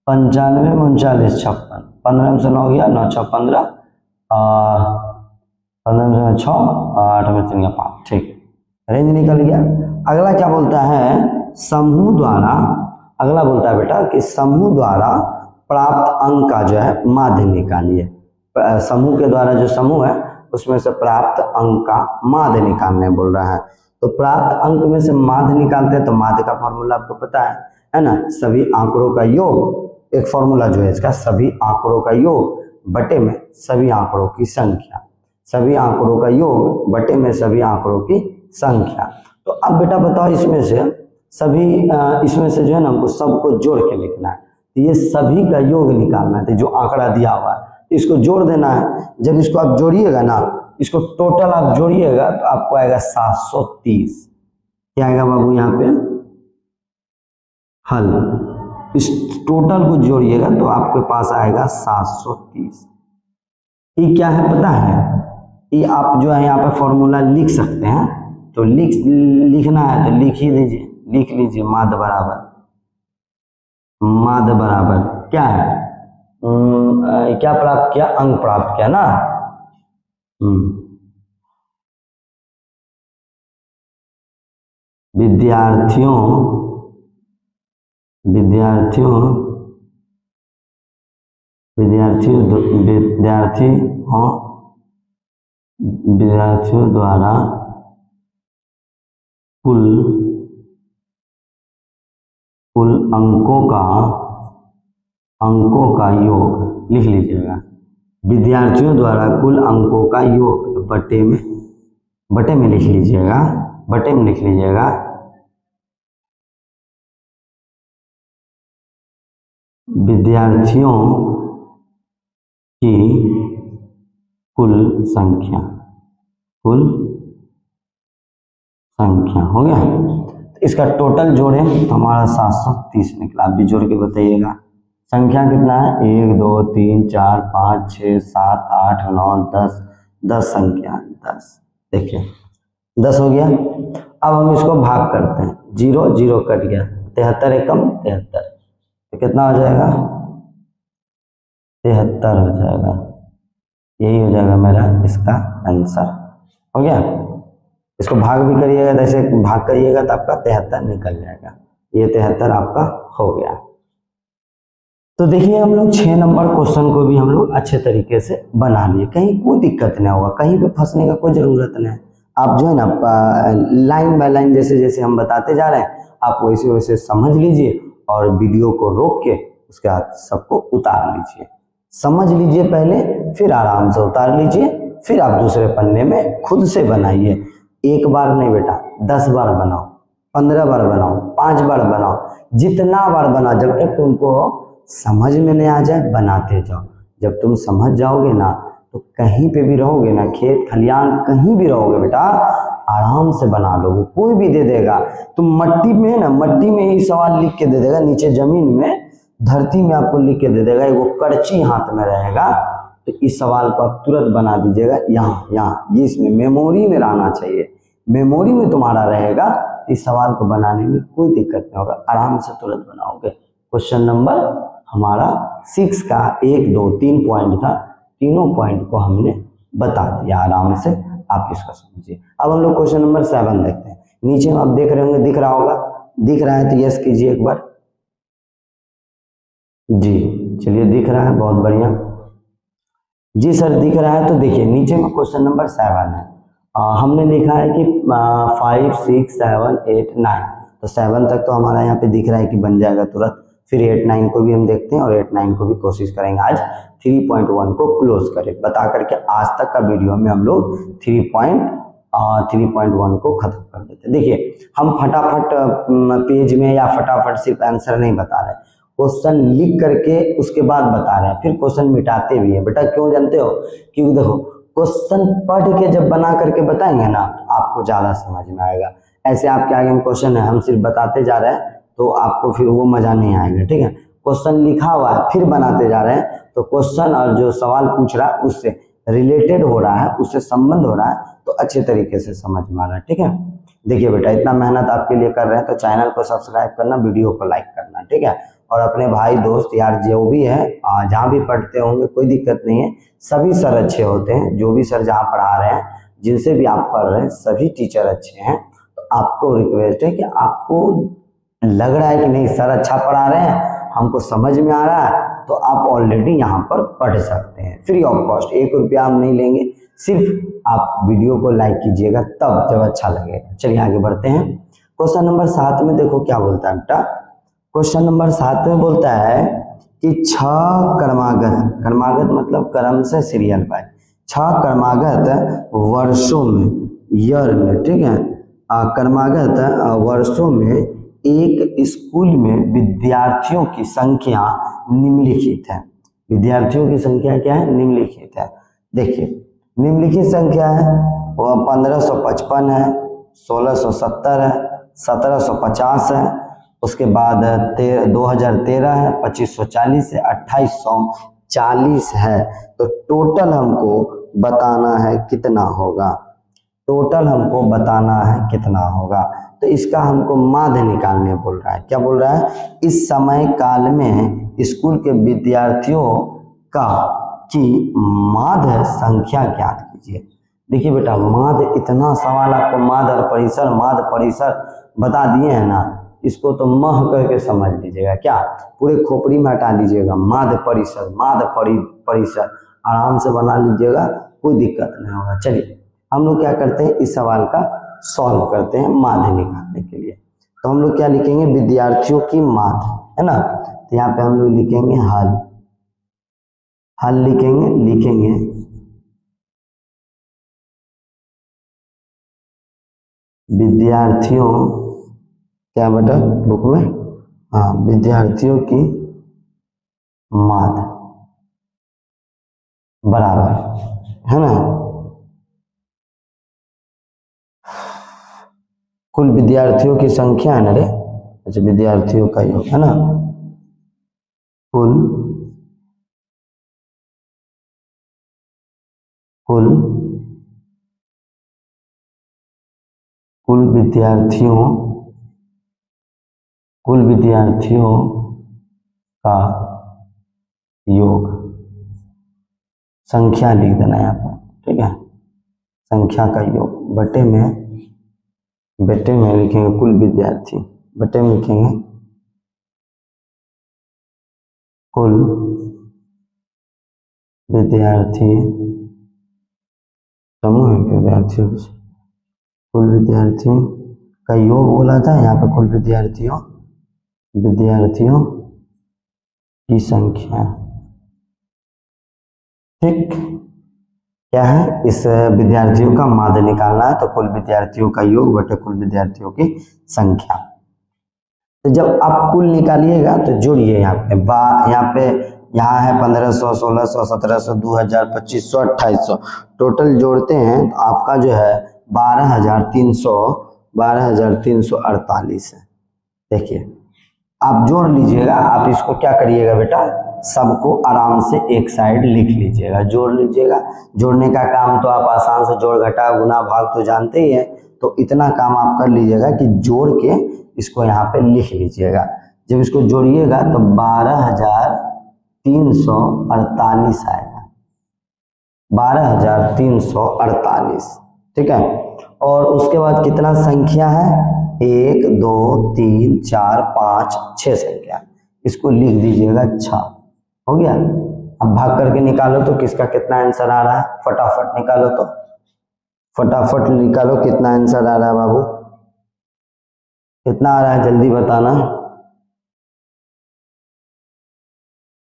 95 में 39, 56, 15 में से 9 गया 9, 6 15, 15 में से 6, 8 में से 3 गया 5, ठीक, रेंज निकल गया। अगला क्या बोलता है? समूह द्वारा, अगला बोलता है बेटा कि समूह द्वारा प्राप्त अंक का जो है माध्य निकालिए। समूह के द्वारा जो समूह है उसमें से प्राप्त अंक का माध्य निकालने बोल रहा है। तो प्राप्त अंक में से माध्य निकालते हैं, तो माध्य का फॉर्मूला आपको पता है ना, सभी आंकड़ों का योग। एक फॉर्मूला जो है इसका, सभी आंकड़ों का योग बटे में सभी आंकड़ों की संख्या, सभी आंकड़ों का योग बटे में सभी आंकड़ों की संख्या। तो अब बेटा बताओ इसमें से सभी, इसमें से जो है ना हमको सबको जोड़ के लिखना है। तो ये सभी का योग निकालना है। तो जो आंकड़ा दिया हुआ है इसको जोड़ देना है। जब इसको आप जोड़िएगा ना, इसको टोटल आप जोड़िएगा तो आपको आएगा 730। क्या आएगा बाबू यहाँ पे? हल। इस टोटल को जोड़िएगा तो आपके पास आएगा 730। ये क्या है पता है? ये आप जो है यहाँ पे फॉर्मूला लिख सकते हैं। तो लिखना है तो लिख ही दीजिए, लिख लीजिए। माध्य बराबर क्या है? क्या प्राप्त किया? अंक प्राप्त किया ना। विद्यार्थियों द्वारा कुल अंकों का योग लिख लीजिएगा। विद्यार्थियों द्वारा कुल अंकों का योग बटे में लिख लीजिएगा, बटे में लिख लीजिएगा। विद्यार्थियों की कुल संख्या हो गया। इसका टोटल जोड़े तो हमारा 730 निकला। आप भी जोड़ के बताइएगा। संख्या कितना है? 1 2 3 4 5 6 7 8 9 10, 10 संख्या 10। देखिए 10 हो गया। अब हम इसको भाग करते हैं, 0 0 कट गया, 73 एकम 73, तो कितना हो जाएगा? 73 हो जाएगा। यही हो जाएगा मेरा इसका आंसर। हो गया। इसको भाग भी करिएगा, जैसे भाग करिएगा तो आपका 73 निकल जाएगा। ये 73 आपका हो गया। तो देखिए हम लोग 6 नंबर क्वेश्चन को भी हम लोग अच्छे तरीके से बना लिए, कहीं कोई दिक्कत नहीं होगा, कहीं पे फंसने का कोई ज़रूरत नहीं है। आप जो है ना लाइन बाय लाइन जैसे जैसे हम बताते जा रहे हैं आप वैसे वैसे समझ लीजिए और वीडियो को रोक के उसके बाद सबको उतार लीजिए। समझ लीजिए पहले, फिर आराम से उतार लीजिए, फिर आप दूसरे पन्ने में खुद से बनाइए। एक बार नहीं बेटा, 10 बार बनाओ, 15 बार बनाओ, 5 बार बनाओ, जितना बार बनाओ, जब तक तुमको समझ में नहीं आ जाए बनाते जाओ। जब तुम समझ जाओगे ना तो कहीं पे भी रहोगे ना, खेत खलियान कहीं भी रहोगे बेटा, आराम से बना लोगे। कोई भी दे देगा, तुम मट्टी में ना, मट्टी में ही सवाल लिख के दे देगा, नीचे जमीन में धरती में आपको लिख के दे देगा, वो कड़ची हाथ में रहेगा, तो इस सवाल को आप तुरंत बना दीजिएगा। यहाँ ये इसमें मेमोरी में रहना चाहिए, मेमोरी में तुम्हारा रहेगा, इस सवाल को बनाने में कोई दिक्कत नहीं होगा, आराम से तुरंत बनाओगे। क्वेश्चन नंबर हमारा 6 का 1 2 3 पॉइंट था, तीनों पॉइंट को हमने बता दिया आराम से, आप इसको समझिए। अब हम लोग क्वेश्चन नंबर 7 देखते हैं। नीचे में आप देख रहे होंगे, दिख रहा होगा, दिख रहा है तो यस कीजिए एक बार जी। चलिए दिख रहा है, बहुत बढ़िया जी सर, दिख रहा है। तो देखिए नीचे में क्वेश्चन नंबर 7 है। हमने लिखा है कि 5 6 7 8 9, तो 7 तक तो हमारा यहाँ पे दिख रहा है कि बन जाएगा तुरंत। फिर 8 9 को भी हम देखते हैं और 8 9 को भी कोशिश करेंगे आज 3.1 को क्लोज करें, बता करके आज तक का वीडियो में हम लोग 3.1 को खत्म कर देते हैं। देखिए हम फटाफट पेज में या फटाफट सिर्फ आंसर नहीं बता रहे, क्वेश्चन लिख करके उसके बाद बता रहे हैं, फिर क्वेश्चन मिटाते भी है बेटा। क्यों जानते हो? क्योंकि देखो क्वेश्चन पढ़ के जब बना करके बताएंगे ना आपको ज्यादा समझ में आएगा। ऐसे आपके आगे में क्वेश्चन है, हम सिर्फ बताते जा रहे हैं तो आपको फिर वो मजा नहीं आएगा, ठीक है। क्वेश्चन लिखा हुआ है फिर बनाते जा रहे हैं तो क्वेश्चन और जो सवाल पूछ रहा है उससे रिलेटेड हो रहा है, उससे संबंध हो रहा है, तो अच्छे तरीके से समझ में आ रहा है, ठीक है। देखिए बेटा इतना मेहनत आपके लिए कर रहे हैं तो चैनल को सब्सक्राइब करना, वीडियो को लाइक करना, ठीक है। और अपने भाई दोस्त यार जो भी है जहाँ भी पढ़ते होंगे कोई दिक्कत नहीं है, सभी सर अच्छे होते हैं, जो भी सर जहाँ पढ़ा रहे हैं, जिनसे भी आप पढ़ रहे हैं सभी टीचर अच्छे हैं। तो आपको रिक्वेस्ट है कि आपको लग रहा है कि नहीं सर अच्छा पढ़ा रहे हैं, हमको समझ में आ रहा है, तो आप ऑलरेडी यहाँ पर पढ़ सकते हैं फ्री ऑफ कॉस्ट। 1 रुपया हम नहीं लेंगे, सिर्फ आप वीडियो को लाइक कीजिएगा तब जब अच्छा लगेगा। चलिए आगे बढ़ते हैं। क्वेश्चन नंबर 7 में देखो क्या बोलता है बेटा। क्वेश्चन नंबर 7 में बोलता है कि 6 क्रमागत, क्रमागत मतलब क्रम से सीरियल बाय, 6 क्रमागत वर्षों में, ईयर में, ठीक है, क्रमागत वर्षों में एक स्कूल में विद्यार्थियों की संख्या निम्नलिखित है। विद्यार्थियों की संख्या क्या है? निम्नलिखित है। देखिए निम्नलिखित संख्या है वो 1555 है, 1670 है, 1750 है, उसके बाद 2013 है, 2540 है, 2840 है। तो टोटल हमको बताना है कितना होगा, टोटल हमको बताना है कितना होगा। तो इसका हमको माध्य निकालने बोल रहा है। क्या बोल रहा है? इस समय काल में स्कूल के विद्यार्थियों का की माध्य संख्या ज्ञात कीजिए। देखिए बेटा माध्य, इतना सवाल आपको माध्य और परिसर बता दिए हैं ना, इसको तो मह करके समझ लीजिएगा। क्या पूरे खोपड़ी में हटा लीजिएगा, माध्य परिसर आराम से बना लीजिएगा, कोई दिक्कत नहीं होगा। चलिए हम लोग क्या करते हैं, इस सवाल का सॉल्व करते हैं माध्य निकालने के लिए। तो हम लोग क्या लिखेंगे? विद्यार्थियों की माध्य, है ना। तो यहाँ पे हम लोग लिखेंगे हल लिखेंगे विद्यार्थियों, क्या बेटा बुक में, हाँ, विद्यार्थियों की माध्य बराबर, है ना। कुल विद्यार्थियों की संख्या है ना रे, अच्छा विद्यार्थियों का योग है ना, कुल कुल कुल विद्यार्थियों का योग, संख्या लिख देना यहाँ पर, ठीक है, संख्या का योग बटे में लिखेंगे कुल विद्यार्थी, बटे में लिखेंगे कुल विद्यार्थी समूह विद्यार्थियों, कुल विद्यार्थियों का योग बोला था, यहाँ पे कुल विद्यार्थियों की संख्या, ठीक, क्या है, इस विद्यार्थियों का माध्य निकालना है, तो कुल विद्यार्थियों का योग बटे कुल विद्यार्थियों की संख्या। तो जब आप कुल निकालिएगा तो जोड़िए, यहाँ है 1500, 1600, 1700, 2000, 2500, 2800, टोटल जोड़ते हैं तो आपका जो है 12,348 है। देखिए आप जोड़ लीजिएगा, आप इसको क्या करिएगा बेटा, सबको आराम से एक साइड लिख लीजिएगा, जोड़ लीजिएगा। जोड़ने का काम तो आप आसान से जोड़ घटा गुना भाग तो जानते ही हैं, तो इतना काम आप कर लीजिएगा कि जोड़ के इसको यहाँ पे लिख लीजिएगा। जब इसको जोड़िएगा तो 12,348 आएगा, 12,348, ठीक है। और उसके बाद कितना संख्या है, 1 2 3 4 5 6 संख्या, इसको लिख दीजिएगा 6, हो गया। अब भाग करके निकालो तो किसका कितना आंसर आ रहा है, फटाफट निकालो, तो फटाफट निकालो कितना आंसर आ रहा है बाबू, कितना आ रहा है जल्दी बताना,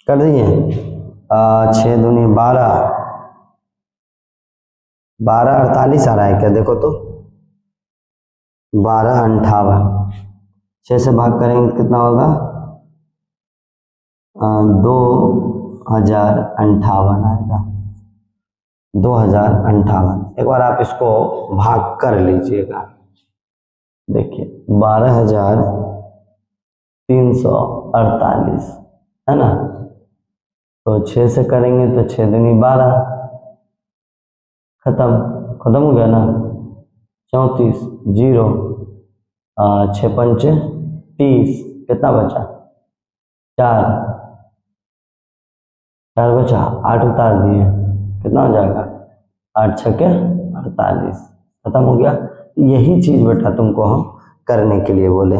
कर दिए, 6 दूनी 12, 1248 आ रहा है क्या, देखो तो 1258, 6 से भाग करेंगे कितना होगा, 2058 आएगा, 2058। एक बार आप इसको भाग कर लीजिएगा, देखिए 12,348 है ना, तो 6 से करेंगे तो 6 दूनी 12, खत्म हो गया ना, 34 0, 6 पंचे 30, कितना बचा, 4 बचा, 8 उतार दिए, कितना हो जाएगा, 8 छके 48, खत्म हो गया। यही चीज बेटा तुमको हम करने के लिए बोले,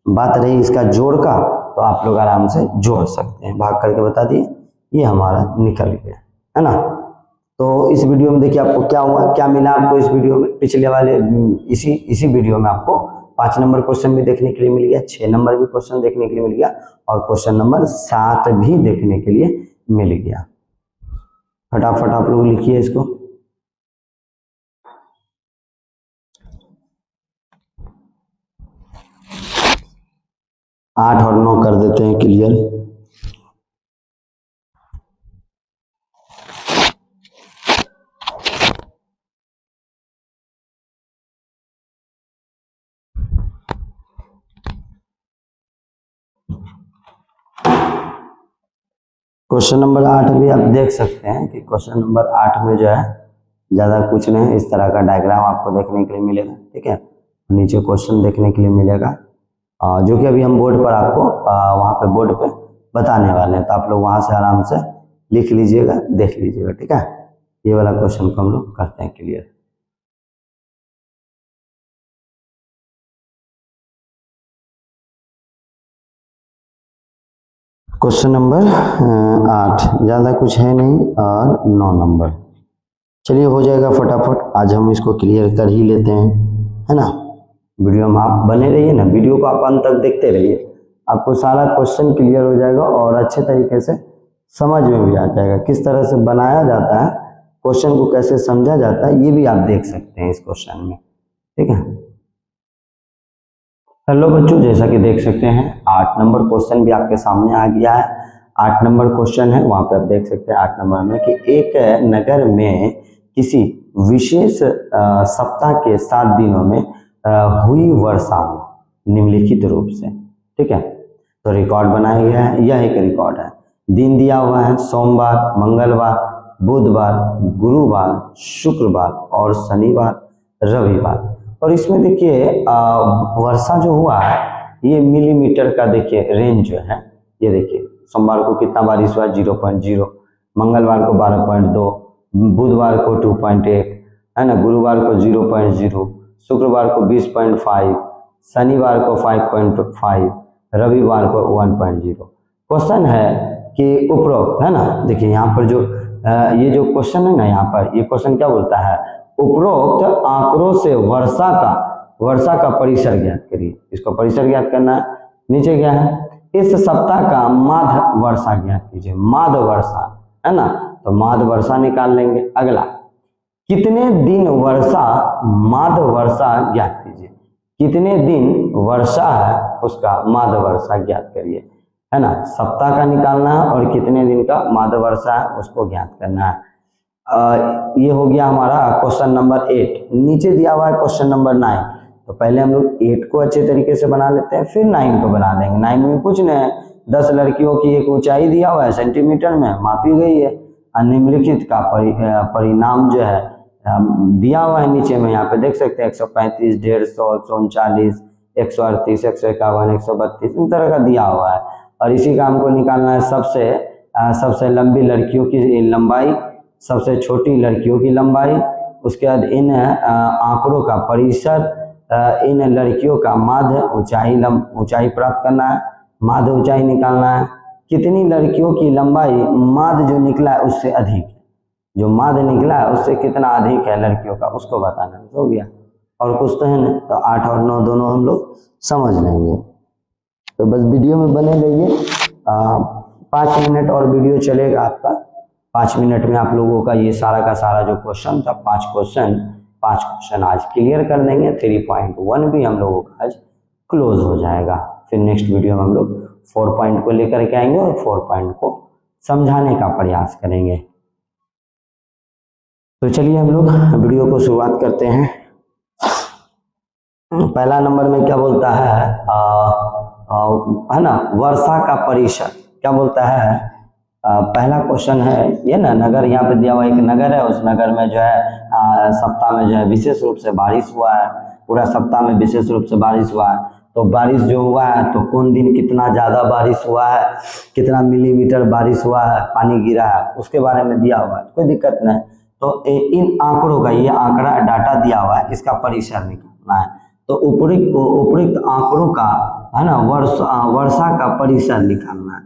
बात रही इसका जोड़ का, तो आप लोग आराम से जोड़ सकते हैं, भाग करके बता दिए, ये हमारा निकल गया है ना। तो इस वीडियो में देखिए आपको क्या हुआ, क्या मिला आपको इस वीडियो में, पिछले वाले इसी वीडियो में आपको 5 नंबर क्वेश्चन भी देखने के लिए मिल गया, 6 नंबर भी क्वेश्चन देखने के लिए मिल गया, और क्वेश्चन नंबर 7 भी देखने के लिए मिल गया। फटाफट आप लोग लिखिए इसको, आठ और 9 कर देते हैं क्लियर। क्वेश्चन नंबर 8 भी आप देख सकते हैं कि क्वेश्चन नंबर 8 में जो है ज़्यादा कुछ नहीं, इस तरह का डायग्राम आपको देखने के लिए मिलेगा, ठीक है। नीचे क्वेश्चन देखने के लिए मिलेगा, जो कि अभी हम बोर्ड पर आपको वहाँ पे बोर्ड पे बताने वाले हैं, तो आप लोग वहाँ से आराम से लिख लीजिएगा, देख लीजिएगा, ठीक है। ये वाला क्वेश्चन को हम लोग करते हैं क्लियर। क्वेश्चन नंबर 8, ज़्यादा कुछ है नहीं, और 9 नंबर, चलिए हो जाएगा फटाफट, आज हम इसको क्लियर कर ही लेते हैं, है ना। वीडियो में आप बने रहिए ना, वीडियो को आप अंत तक देखते रहिए, आपको सारा क्वेश्चन क्लियर हो जाएगा और अच्छे तरीके से समझ में भी आ जाएगा, किस तरह से बनाया जाता है, क्वेश्चन को कैसे समझा जाता है, ये भी आप देख सकते हैं इस क्वेश्चन में, ठीक है। हेलो बच्चों, जैसा कि देख सकते हैं 8 नंबर क्वेश्चन भी आपके सामने आ गया है। 8 नंबर क्वेश्चन है, वहां पे आप देख सकते हैं 8 नंबर में कि एक नगर में किसी विशेष सप्ताह के 7 दिनों में हुई वर्षा में निम्नलिखित रूप से। ठीक है, तो रिकॉर्ड बनाया गया है, यह एक रिकॉर्ड है। दिन दिया हुआ है सोमवार, मंगलवार, बुधवार, गुरुवार, शुक्रवार और शनिवार, रविवार। और इसमें देखिए वर्षा जो हुआ है ये मिलीमीटर का देखिए रेंज जो है, ये देखिए सोमवार को कितना बारिश हुआ 0.0, मंगलवार को 12.2, बुधवार को 2.1 है ना, गुरुवार को 0.0, शुक्रवार को 20.5, शनिवार को 5.5, रविवार को 1.0। क्वेश्चन है कि उपरोक्त है ना, देखिए यहाँ पर जो ये जो क्वेश्चन है ना, यहाँ पर ये क्वेश्चन क्या बोलता है, उपरोक्त आंकड़ों से वर्षा का परिसर ज्ञात करिए। इसको परिसर ज्ञात करना है। नीचे क्या है, इस सप्ताह का माध वर्षा ज्ञात कीजिए। माध वर्षा है ना, तो माध वर्षा निकाल लेंगे। अगला, कितने दिन वर्षा माध वर्षा ज्ञात कीजिए। कितने दिन वर्षा है उसका माध वर्षा ज्ञात करिए, है ना। सप्ताह का निकालना है और कितने दिन का माध वर्षा है उसको ज्ञात करना है। ये हो गया हमारा क्वेश्चन नंबर 8। नीचे दिया हुआ है क्वेश्चन नंबर 9। तो पहले हम लोग 8 को अच्छे तरीके से बना लेते हैं, फिर 9 को बना देंगे। 9 में कुछ नहीं है, 10 लड़कियों की एक ऊंचाई दिया हुआ है सेंटीमीटर में, मापी गई है। निम्नलिखित का परिणाम जो है दिया हुआ है नीचे में, यहाँ पे देख सकते हैं 135, 150, 139, 138, 151, 132 इन तरह का दिया हुआ है। और इसी का हमको निकालना है सबसे लंबी लड़कियों की लंबाई, सबसे छोटी लड़कियों की लंबाई, उसके बाद इन आंकड़ों का परिसर, इन लड़कियों का माध्य ऊंचाई प्राप्त करना है, माध्य ऊंचाई निकालना है। कितनी लड़कियों की लंबाई माध्य जो निकला है उससे अधिक है, जो माध्य निकला है उससे कितना अधिक है लड़कियों का उसको बताना है। हो गया, और कुछ तो है ना, तो 8 और 9 दोनों हम लोग समझ लेंगे। तो बस वीडियो में बने रहिए, 5 मिनट और वीडियो चलेगा आपका। 5 मिनट में आप लोगों का ये सारा का सारा जो क्वेश्चन था 5 क्वेश्चन आज क्लियर कर देंगे। 3.1 भी हम लोगों का आज क्लोज हो जाएगा। फिर नेक्स्ट वीडियो में हम लोग 4 पॉइंट को लेकर के आएंगे और 4 पॉइंट को समझाने का प्रयास करेंगे। तो चलिए हम लोग वीडियो को शुरुआत करते हैं। पहला नंबर में क्या बोलता है ना, वर्षा का परिसर क्या बोलता है। पहला क्वेश्चन है ये ना, नगर यहाँ पे दिया हुआ एक नगर है, उस नगर में जो है सप्ताह में जो है विशेष रूप से बारिश हुआ है, पूरा सप्ताह में विशेष रूप से बारिश हुआ है। तो बारिश जो हुआ है तो कौन दिन कितना ज्यादा बारिश हुआ है, कितना मिलीमीटर बारिश हुआ है, पानी गिरा है, उसके बारे में दिया हुआ है, कोई दिक्कत नहीं। तो इन आंकड़ों का, ये आंकड़ा डाटा दिया हुआ है, इसका परिसर निकालना है। तो उपरोक्त आंकड़ों का है ना वर्षा का परिसर निकालना है।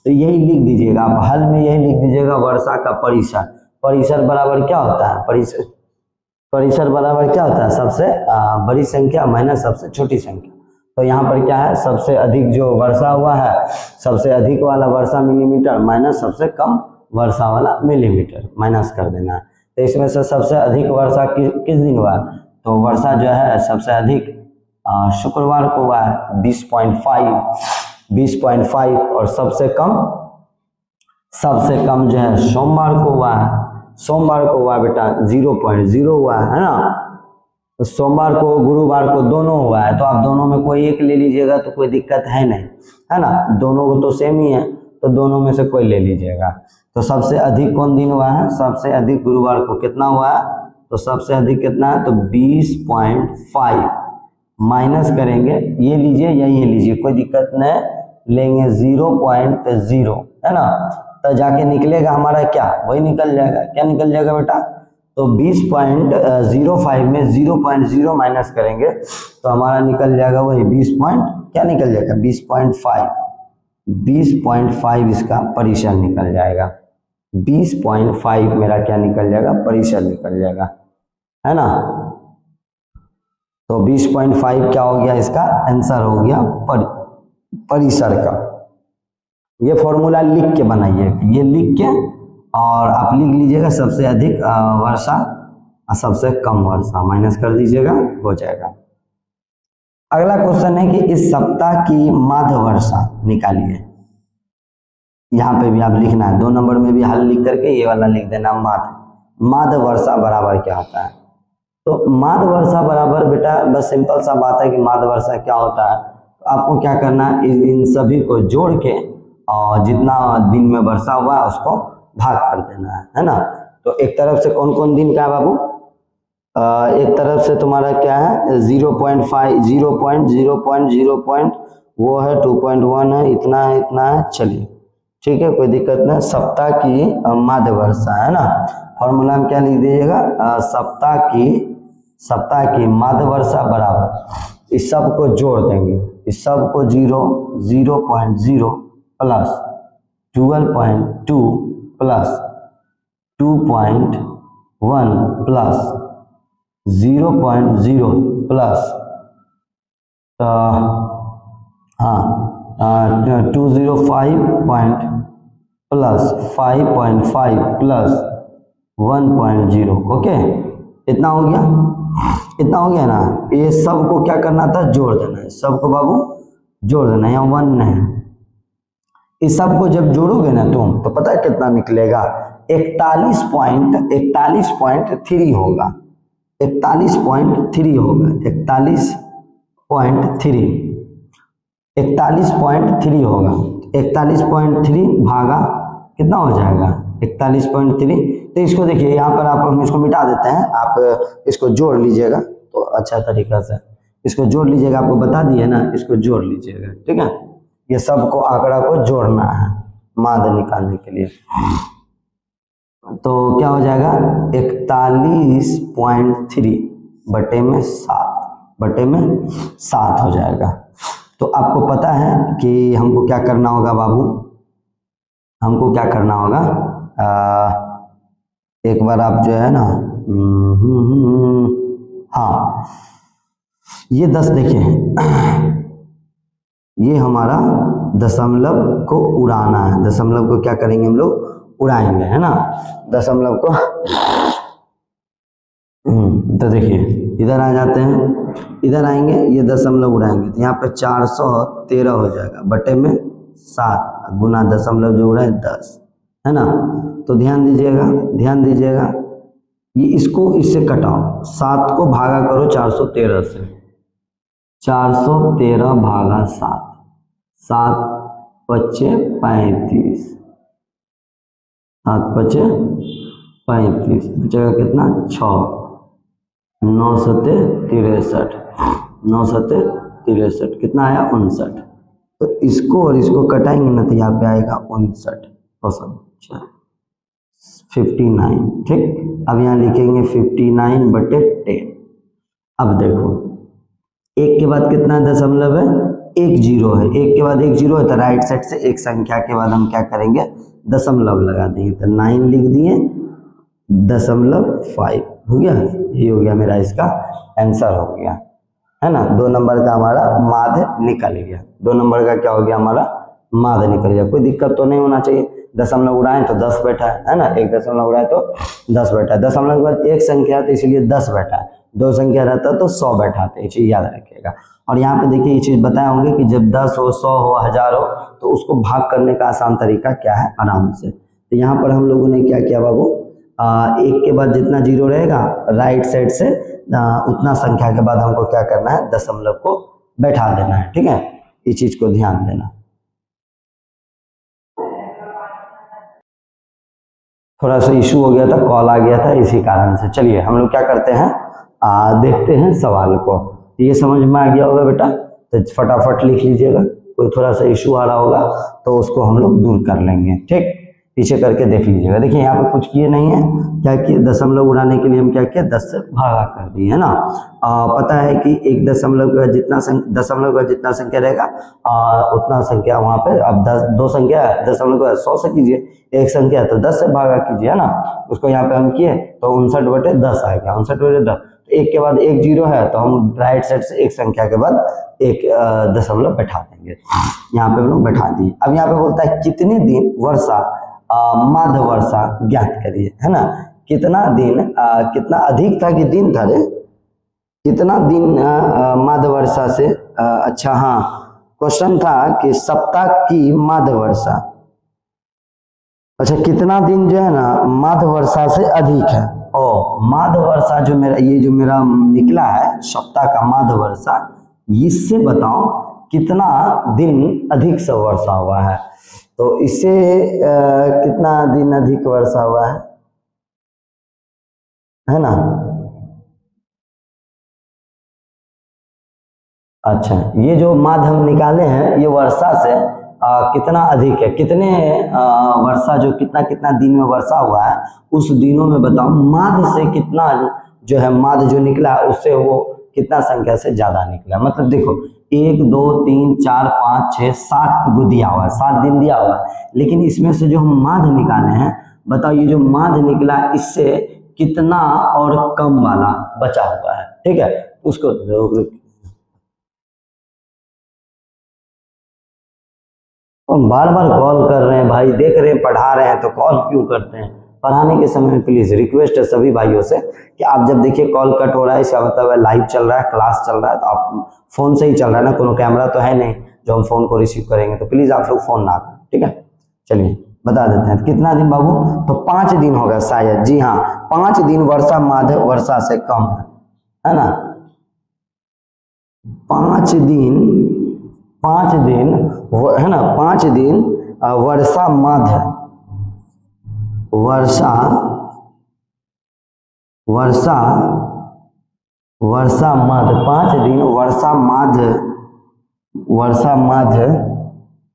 तो यही लिख दीजिएगा आप, हल में यही लिख दीजिएगा वर्षा का परिसर। परिसर बराबर क्या होता है, परिसर बराबर क्या होता है, सबसे बड़ी संख्या माइनस सबसे छोटी संख्या। तो यहाँ पर क्या है, सबसे अधिक जो वर्षा हुआ है, सबसे अधिक वाला वर्षा मिलीमीटर माइनस सबसे कम वर्षा वाला मिलीमीटर माइनस कर देना है। तो इसमें से सबसे अधिक वर्षा किस दिन हुआ, तो वर्षा जो है सबसे अधिक शुक्रवार को हुआ है 20.5 और सबसे कम जो है सोमवार को हुआ है। सोमवार को हुआ बेटा 0.0 हुआ है ना। तो सोमवार को गुरुवार को दोनों हुआ है, तो आप दोनों में कोई एक ले लीजिएगा तो कोई दिक्कत है नहीं, है ना, दोनों को तो सेम ही है, तो दोनों में से कोई ले लीजिएगा। तो सबसे अधिक कौन दिन हुआ है, सबसे अधिक गुरुवार को कितना हुआ है, तो सबसे अधिक कितना है, तो 20.5 माइनस करेंगे, ये लीजिए या ये लीजिए कोई दिक्कत नहीं, लेंगे 0.0 है ना। तो जाके निकलेगा हमारा क्या, वही निकल जाएगा। क्या निकल जाएगा बेटा, तो 20.05 में 0.0 माइनस करेंगे तो हमारा निकल जाएगा वही 20.5 इसका परिसर निकल जाएगा। 20.5 मेरा क्या निकल जाएगा, परिसर निकल जाएगा, है ना। तो 20.5 क्या हो गया, इसका आंसर हो गया परिसर का। ये फॉर्मूला लिख के बनाइए, ये लिख के और आप लिख लीजिएगा सबसे अधिक वर्षा और सबसे कम वर्षा माइनस कर दीजिएगा, हो जाएगा। अगला क्वेश्चन है कि इस सप्ताह की माध्य वर्षा निकालिए। यहाँ पे भी आप लिखना है, 2 नंबर में भी हल लिख करके ये वाला लिख देना, माध्य वर्षा बराबर क्या होता है। तो माध्य वर्षा बराबर बेटा बस सिंपल सा बात है कि माध्य वर्षा क्या होता है। तो आपको क्या करना है, इन सभी को जोड़ के और जितना दिन में वर्षा हुआ है उसको भाग कर देना है ना। तो एक तरफ से कौन कौन दिन का है बाबू, एक तरफ से तुम्हारा क्या है 0.5 0.0 वो है 2.1 है, इतना है चलिए ठीक है, कोई दिक्कत नहीं। सप्ताह की माध्य वर्षा है ना, फॉर्मूला में क्या लिख दीजिएगा, सप्ताह की माध्य वर्षा बराबर इस सब को जोड़ देंगे, इस सब को 0.0 plus 12.2 plus 2.1 plus 0.0 plus 205 plus 5.5 plus 1.0। Okay, इतना हो गया ना। ये सब को क्या करना था, जोड़ देना है, सबको बाबू जोड़ देना है, यहाँ 1 है। इस सब को जब जोड़ोगे ना तुम तो पता है कितना निकलेगा, 41.3 होगा, 41.3 होगा, 41.3 होगा। 41.3 भागा कितना हो जाएगा 41.3। तो इसको देखिए यहाँ पर हम इसको मिटा देते हैं, आप इसको जोड़ लीजिएगा तो अच्छा तरीका से इसको जोड़ लीजिएगा, आपको बता दिए ना, इसको जोड़ लीजिएगा ठीक है। ये सबको आंकड़ा को जोड़ना है माध्य निकालने के लिए। तो क्या हो जाएगा 41.3 बटे में 7 हो जाएगा। तो आपको पता है कि हमको क्या करना होगा बाबू, हमको क्या करना होगा, एक बार आप जो है ना हाँ ये 10 देखिए, ये हमारा दशमलव को उड़ाना है, दशमलव को क्या करेंगे हम लोग उड़ाएंगे है ना, दशमलव को। तो देखिए इधर आ जाते हैं, इधर आएंगे, ये दशमलव उड़ाएंगे तो यहाँ पे 413 हो जाएगा बटे में 7 गुना दशमलव जो उड़ा है 10 है ना। तो ध्यान दीजिएगा ये इसको इससे कटाओ, 7 को भागा करो 413 से, 413 भागा 7, 7 पच्चे 35, 7 पच्चे 35 बचेगा कितना 6, 9 सत्ते 63, 9 सत्ते 63 कितना आया 59। तो इसको और इसको कटाएंगे ना तो यहाँ पे आएगा 59 59 ठीक। अब यहाँ लिखेंगे 59 बटे 10। अब देखो एक के बाद कितना दशमलव है, 1 0 है, एक के बाद 1 0 है तो राइट साइड से एक संख्या के बाद हम क्या करेंगे दशमलव लगा देंगे, तो 9 लिख दिए, 0.5 हो गया, ये हो गया मेरा इसका आंसर हो गया है ना। 2 नंबर का हमारा माध्य निकल गया, 2 नंबर का क्या हो गया हमारा माध्य निकल गया। कोई दिक्कत तो नहीं होना चाहिए, दशमलव उड़ाएं तो 10 बैठा है ना, एक दशमलव उड़ाए तो 10 बैठा है, दशमलव के बाद एक संख्या तो इसीलिए 10 बैठा है, 2 संख्या रहता तो 100 बैठाते, ये चीज याद रखिएगा। और यहाँ पे देखिए ये चीज बताए होंगे कि जब 10 हो 100 हो 1000 हो तो उसको भाग करने का आसान तरीका क्या है, आराम से। तो यहाँ पर हम लोगों ने क्या किया बाबू, एक के बाद जितना 0 रहेगा राइट साइड से उतना संख्या के बाद हमको क्या करना है दशमलव को बैठा देना है ठीक है, इस चीज को ध्यान देना। थोड़ा सा इशू हो गया था, कॉल आ गया था इसी कारण से। चलिए हम लोग क्या करते हैं देखते हैं सवाल को। ये समझ में आ गया होगा बेटा, तो फटाफट लिख लीजिएगा, कोई थोड़ा सा इशू आ रहा होगा तो उसको हम लोग दूर कर लेंगे ठीक। पीछे करके देख लीजिएगा, देखिए यहाँ पे कुछ किए नहीं है, क्या किए दशमलव उड़ाने के लिए हम क्या किया 10 से भागा कर दिए है ना। पता है कि एक दशमलव का जितना संख्या रहेगा उतना संख्या वहाँ पे, अब 2 संख्या है दशमलव को 100 से कीजिए, एक संख्या है तो 10 से भागा कीजिए है ना। उसको यहाँ पे हम किए तो 59 बटे 10 आ गया, 59 बटे 10। तो एक के बाद 1 0 है तो हम राइट साइड से एक संख्या के बाद एक दशमलव बैठा देंगे, यहाँ पे हम लोग बैठा दिए। अब यहाँ पे बोलता है कितने दिन वर्षा माध्य वर्षा ज्ञात करिए है ना। कितना दिन कितना अधिक था कि दिन था रे, कितना दिन माध्य वर्षा से अच्छा हाँ क्वेश्चन था कि सप्ताह की माध्य वर्षा, अच्छा कितना दिन जो है ना माध्य वर्षा से अधिक है, और माध वर्षा जो मेरा ये जो मेरा निकला है सप्ताह का माध वर्षा, इससे बताओ कितना दिन अधिक से वर्षा हुआ है। तो इससे कितना दिन अधिक वर्षा हुआ है ना। अच्छा, ये जो माध हम निकाले हैं ये वर्षा से कितना अधिक है, कितने वर्षा जो कितना कितना दिन में वर्षा हुआ है उस दिनों में बताओ माध से कितना जो है माध जो निकला उससे वो कितना संख्या से ज्यादा निकला। मतलब देखो 1 2 3 4 5 6 7 को दिया हुआ है, 7 दिन दिया हुआ है, लेकिन इसमें से जो हम माध निकाले हैं बताओ ये जो माध निकला इससे कितना और कम वाला बचा हुआ है। ठीक है, उसको हम बार बार कॉल कर रहे हैं भाई, देख रहे हैं पढ़ा रहे हैं तो कॉल क्यों करते हैं। पढ़ाने के समय में प्लीज रिक्वेस्ट है सभी भाइयों से कि आप जब देखिए कॉल कट हो रहा है इसका मतलब लाइव चल रहा है, क्लास चल रहा है, तो आप फोन से ही चल रहा है ना, कोनो कैमरा तो है नहीं जो हम फोन को रिसीव करेंगे, तो प्लीज आप लोग फोन ना करें। ठीक है, चलिए बता देते हैं कितना दिन बाबू, तो 5 दिन होगा शायद। जी हाँ, 5 दिन वर्षा माध वर्षा से कम है ना। 5 दिन है ना, 5 दिन वर्षा माध वर्षा माध 5 दिन वर्षा माध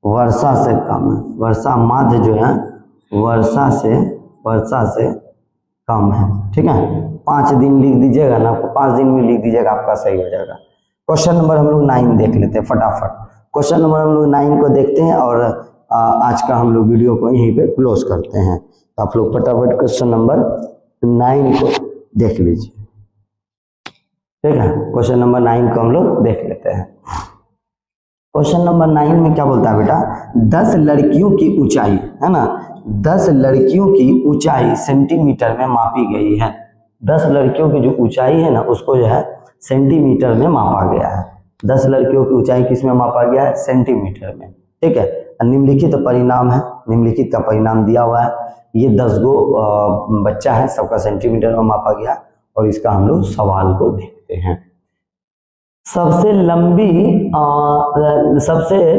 वर्षा से कम है। वर्षा माध जो है वर्षा से कम है। ठीक है, 5 दिन लिख दीजिएगा ना, 5 दिन में लिख दीजिएगा, आपका सही हो जाएगा। क्वेश्चन नंबर हम लोग 9 देख लेते हैं फटाफट। क्वेश्चन नंबर हम लोग 9 को देखते हैं और आज का हम लोग वीडियो को यहीं पे क्लोज करते हैं। तो आप लोग फटाफट क्वेश्चन नंबर 9 को देख लीजिए। ठीक है, क्वेश्चन नंबर 9 को हम लोग देख लेते हैं। क्वेश्चन नंबर 9 में क्या बोलता है बेटा, 10 लड़कियों की ऊंचाई है ना, 10 लड़कियों की ऊंचाई सेंटीमीटर में मापी गई है। 10 लड़कियों की जो ऊंचाई है ना उसको जो है सेंटीमीटर में मापा गया है। 10 लड़कियों की ऊंचाई किस में मापा गया है, सेंटीमीटर में। ठीक है, निम्नलिखित परिणाम है, निम्नलिखित का परिणाम दिया हुआ है। ये 10 गो बच्चा है, सबका सेंटीमीटर में मापा गया और इसका हम लोग सवाल को देखते हैं। सबसे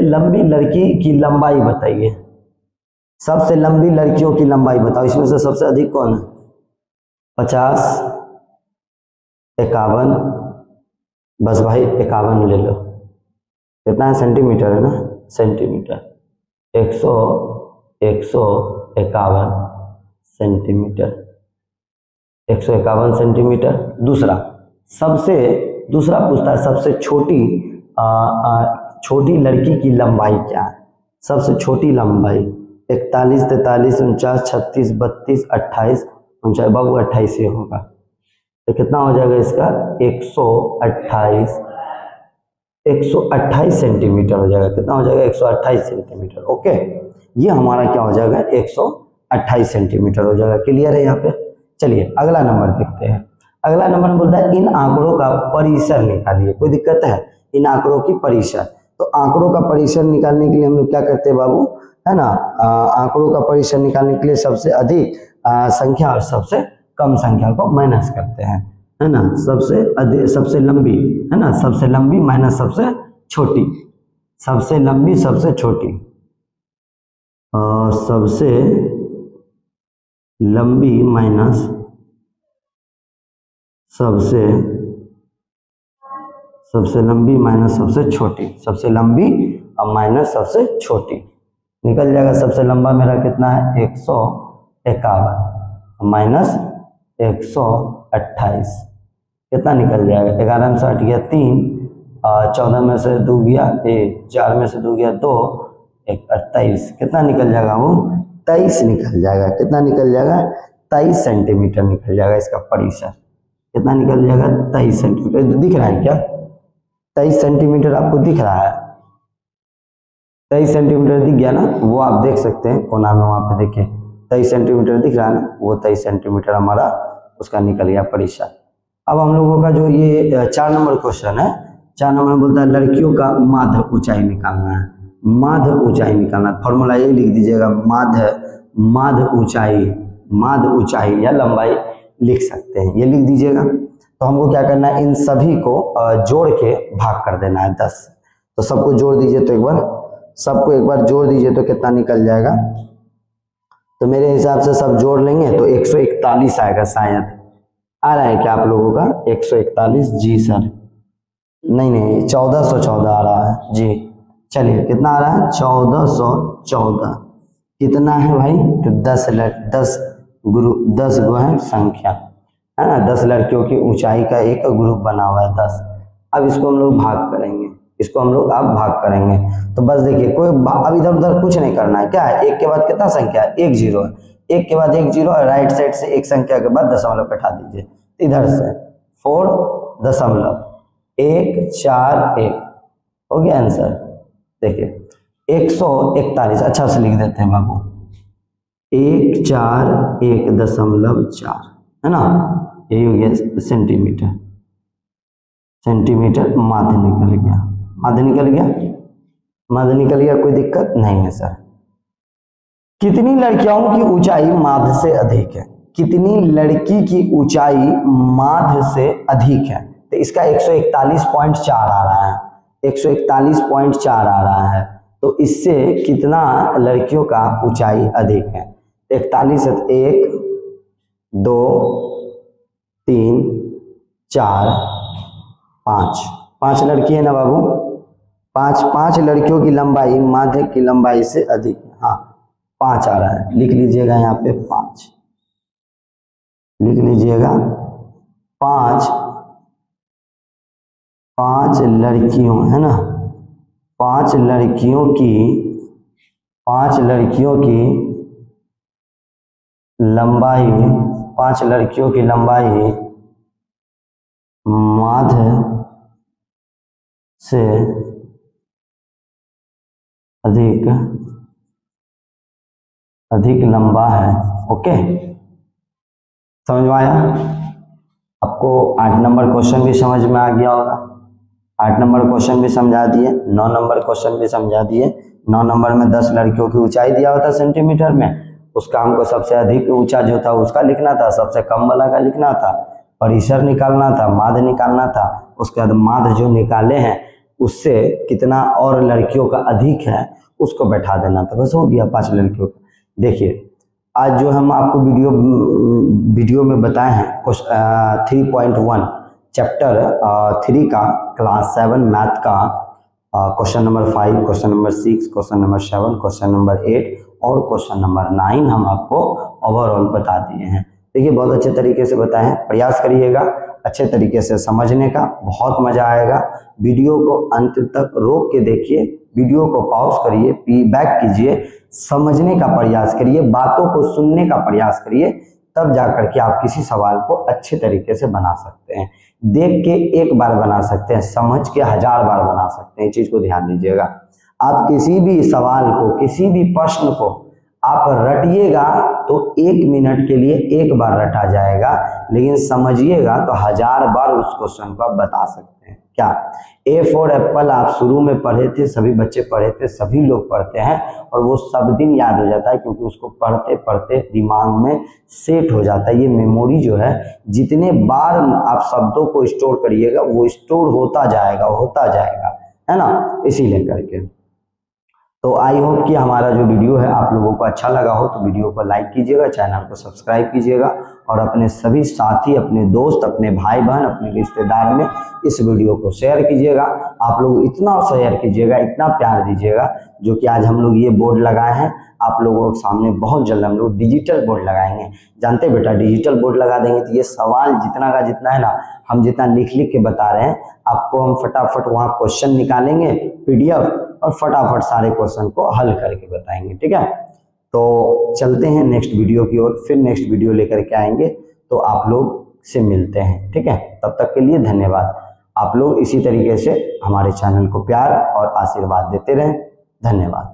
लंबी लड़की की लंबाई बताइए। सबसे लंबी लड़कियों की लंबाई बताओ, इसमें से सबसे अधिक कौन है, 50 51, बस भाई 51 ले लो, कितना है सेंटीमीटर है ना, सेंटीमीटर 151 सेंटीमीटर, 151 सेंटीमीटर। दूसरा पूछता है सबसे छोटी लड़की की लंबाई क्या है। सबसे छोटी लंबाई 41 43 49 36 32 28 59, बाबू 28 से होगा तो कितना हो जाएगा इसका 128 सेंटीमीटर हो जाएगा। कितना हो जाएगा 128 सेंटीमीटर। ओके, ये हमारा क्या हो जाएगा 128 सेंटीमीटर हो जाएगा। क्लियर है यहाँ पे। चलिए अगला नंबर देखते हैं। अगला नंबर बोलता है इन आंकड़ों का परिसर निकालिए। कोई दिक्कत है, इन आंकड़ों की परिसर। तो आंकड़ों का परिसर निकालने के लिए हम लोग क्या करते हैं बाबू, है ना, आंकड़ों का परिसर निकालने के लिए सबसे अधिक संख्या और सबसे कम संख्या को माइनस करते हैं, है ना। सबसे लंबी है ना, सबसे लंबी माइनस सबसे छोटी, सबसे लंबी सबसे छोटी, और सबसे लंबी माइनस सबसे लंबी माइनस सबसे छोटी, सबसे लंबी और माइनस सबसे छोटी निकल जाएगा। सबसे लंबा मेरा कितना है 151 माइनस 128 कितना निकल जाएगा, 11 में से 8 गया 3, 14 में से 2 गया 1, 4 में से 2 गया 2, 1 28 कितना निकल जाएगा वो 23 निकल जाएगा। कितना निकल जाएगा 23 सेंटीमीटर निकल जाएगा इसका परिसर। कितना निकल जाएगा 23 सेंटीमीटर। दिख रहा है क्या 23 सेंटीमीटर आपको दिख रहा है, 23 सेंटीमीटर दिख गया ना, वो आप देख सकते हैं कोना में वहां पे देखिए 23 सेंटीमीटर दिख रहा है ना, वो 23 सेंटीमीटर हमारा उसका निकल गया परिसर। अब हम लोगों का जो ये 4 नंबर क्वेश्चन है, 4 नंबर में बोलता है लड़कियों का माध्य ऊंचाई निकालना है। माध्य ऊंचाई निकालना, फॉर्मूला ये लिख दीजिएगा, माध्य ऊंचाई या लंबाई लिख सकते हैं। ये लिख दीजिएगा। तो हमको क्या करना है, इन सभी को जोड़ के भाग कर देना है 10। तो सबको जोड़ दीजिए, तो एक बार सबको एक बार जोड़ दीजिए तो कितना निकल जाएगा। तो मेरे हिसाब से सब जोड़ लेंगे तो 141 आएगा शायद। आ रहा है क्या आप लोगों का 141? जी सर, नहीं 1414 आ रहा है जी। चलिए कितना आ रहा है, 1414। कितना है भाई, तो 10 गो है संख्या, है ना। 10 लड़कियों की ऊंचाई का एक ग्रुप बना हुआ है 10। अब इसको हम लोग भाग करेंगे, इसको हम लोग अब भाग करेंगे। तो बस देखिए, कोई अब इधर उधर कुछ नहीं करना है। क्या है, एक के बाद कितना संख्या है, 1 0 है, एक के बाद 1 0 है, राइट साइड से एक संख्या के बाद दशमलव बैठा दीजिए। इधर से 4.141 हो गया आंसर। देखिए 141, अच्छा से लिख देते हैं बाबू, 141.4 है ना, यही हो गया सेंटीमीटर। सेंटीमीटर माध्य निकल गया, माध्य निकल गया, माध्य निकल गया, कोई दिक्कत नहीं है सर। कितनी लड़कियों की ऊंचाई माध्य से अधिक है, कितनी लड़की की ऊंचाई माध्य से अधिक है, तो इसका 141.4 आ रहा है, 141.4 आ रहा है। तो इससे कितना लड़कियों का ऊंचाई अधिक है, 41 है, 1 2 3 4 5 लड़की है ना बाबू, पांच लड़कियों की लंबाई माध्य की लंबाई से अधिक है। हाँ 5 आ रहा है, लिख लीजिएगा यहाँ पे 5 लिख लीजिएगा। 5 लड़कियों है ना, 5 लड़कियों की लंबाई, 5 लड़कियों की लंबाई माध्य से अधिक लंबा है। ओके, समझ में आया आपको? 8 नंबर क्वेश्चन भी समझ में आ गया होगा। 8 नंबर क्वेश्चन भी समझा दिए, 9 नंबर क्वेश्चन भी समझा दिए। 9 नंबर में 10 लड़कियों की ऊंचाई दिया होता सेंटीमीटर में, उसका हमको सबसे अधिक ऊंचा जो था उसका लिखना था, सबसे कम वाला का लिखना था, परिसर निकालना था, माध्य निकालना था। उसके बाद माध्य जो निकाले हैं उससे कितना और लड़कियों का अधिक है उसको बैठा देना था, बस हो गया 5 लड़कियों का। देखिए आज जो हम आपको वीडियो में बताए हैं 3.1 चैप्टर 3 का क्लास 7 मैथ का question number 5, question number 6, question number 7, question number 8 और क्वेश्चन नंबर 9 हम आपको ओवरऑल बता दिए हैं। देखिए बहुत अच्छे तरीके से बताए हैं, प्रयास करिएगा अच्छे तरीके से समझने का, बहुत मजा आएगा। वीडियो को अंत तक रोक के देखिए, वीडियो को पॉज करिए, फीडबैक कीजिए, समझने का प्रयास करिए, बातों को सुनने का प्रयास करिए, तब जाकर के आप किसी सवाल को अच्छे तरीके से बना सकते हैं। देख के एक बार बना सकते हैं, समझ के 1000 बार बना सकते हैं। चीज को ध्यान दीजिएगा, आप किसी भी सवाल को, किसी भी प्रश्न को आप रटिएगा तो 1 मिनट के लिए एक बार रटा जाएगा, लेकिन समझिएगा तो 1000 बार उस क्वेश्चन को आप बता सकते हैं। क्या ए फॉर एप्पल आप शुरू में पढ़े थे, सभी बच्चे पढ़े थे, सभी लोग पढ़ते हैं और वो सब दिन याद हो जाता है, क्योंकि उसको पढ़ते पढ़ते दिमाग में सेट हो जाता है। ये मेमोरी जो है, जितने बार आप शब्दों को स्टोर करिएगा वो स्टोर होता जाएगा, है ना, इसीलिए करके। तो आई होप कि हमारा जो वीडियो है आप लोगों को अच्छा लगा हो, तो वीडियो को लाइक कीजिएगा, चैनल को सब्सक्राइब कीजिएगा और अपने सभी साथी, अपने दोस्त, अपने भाई बहन, अपने रिश्तेदार में इस वीडियो को शेयर कीजिएगा। आप लोग इतना शेयर कीजिएगा, इतना प्यार दीजिएगा, जो कि आज हम लोग ये बोर्ड लगाए हैं आप लोगों के सामने, बहुत जल्द हम लोग डिजिटल बोर्ड लगाएंगे। जानते बेटा, डिजिटल बोर्ड लगा देंगे तो ये सवाल जितना का जितना है ना, हम जितना लिख के बता रहे हैं आपको, हम फटाफट वहाँ क्वेश्चन निकालेंगे PDF और फटाफट सारे क्वेश्चन को हल करके बताएंगे। ठीक है, तो चलते हैं नेक्स्ट वीडियो की ओर, फिर नेक्स्ट वीडियो लेकर के आएंगे, तो आप लोग से मिलते हैं। ठीक है, तब तक के लिए धन्यवाद। आप लोग इसी तरीके से हमारे चैनल को प्यार और आशीर्वाद देते रहें। धन्यवाद।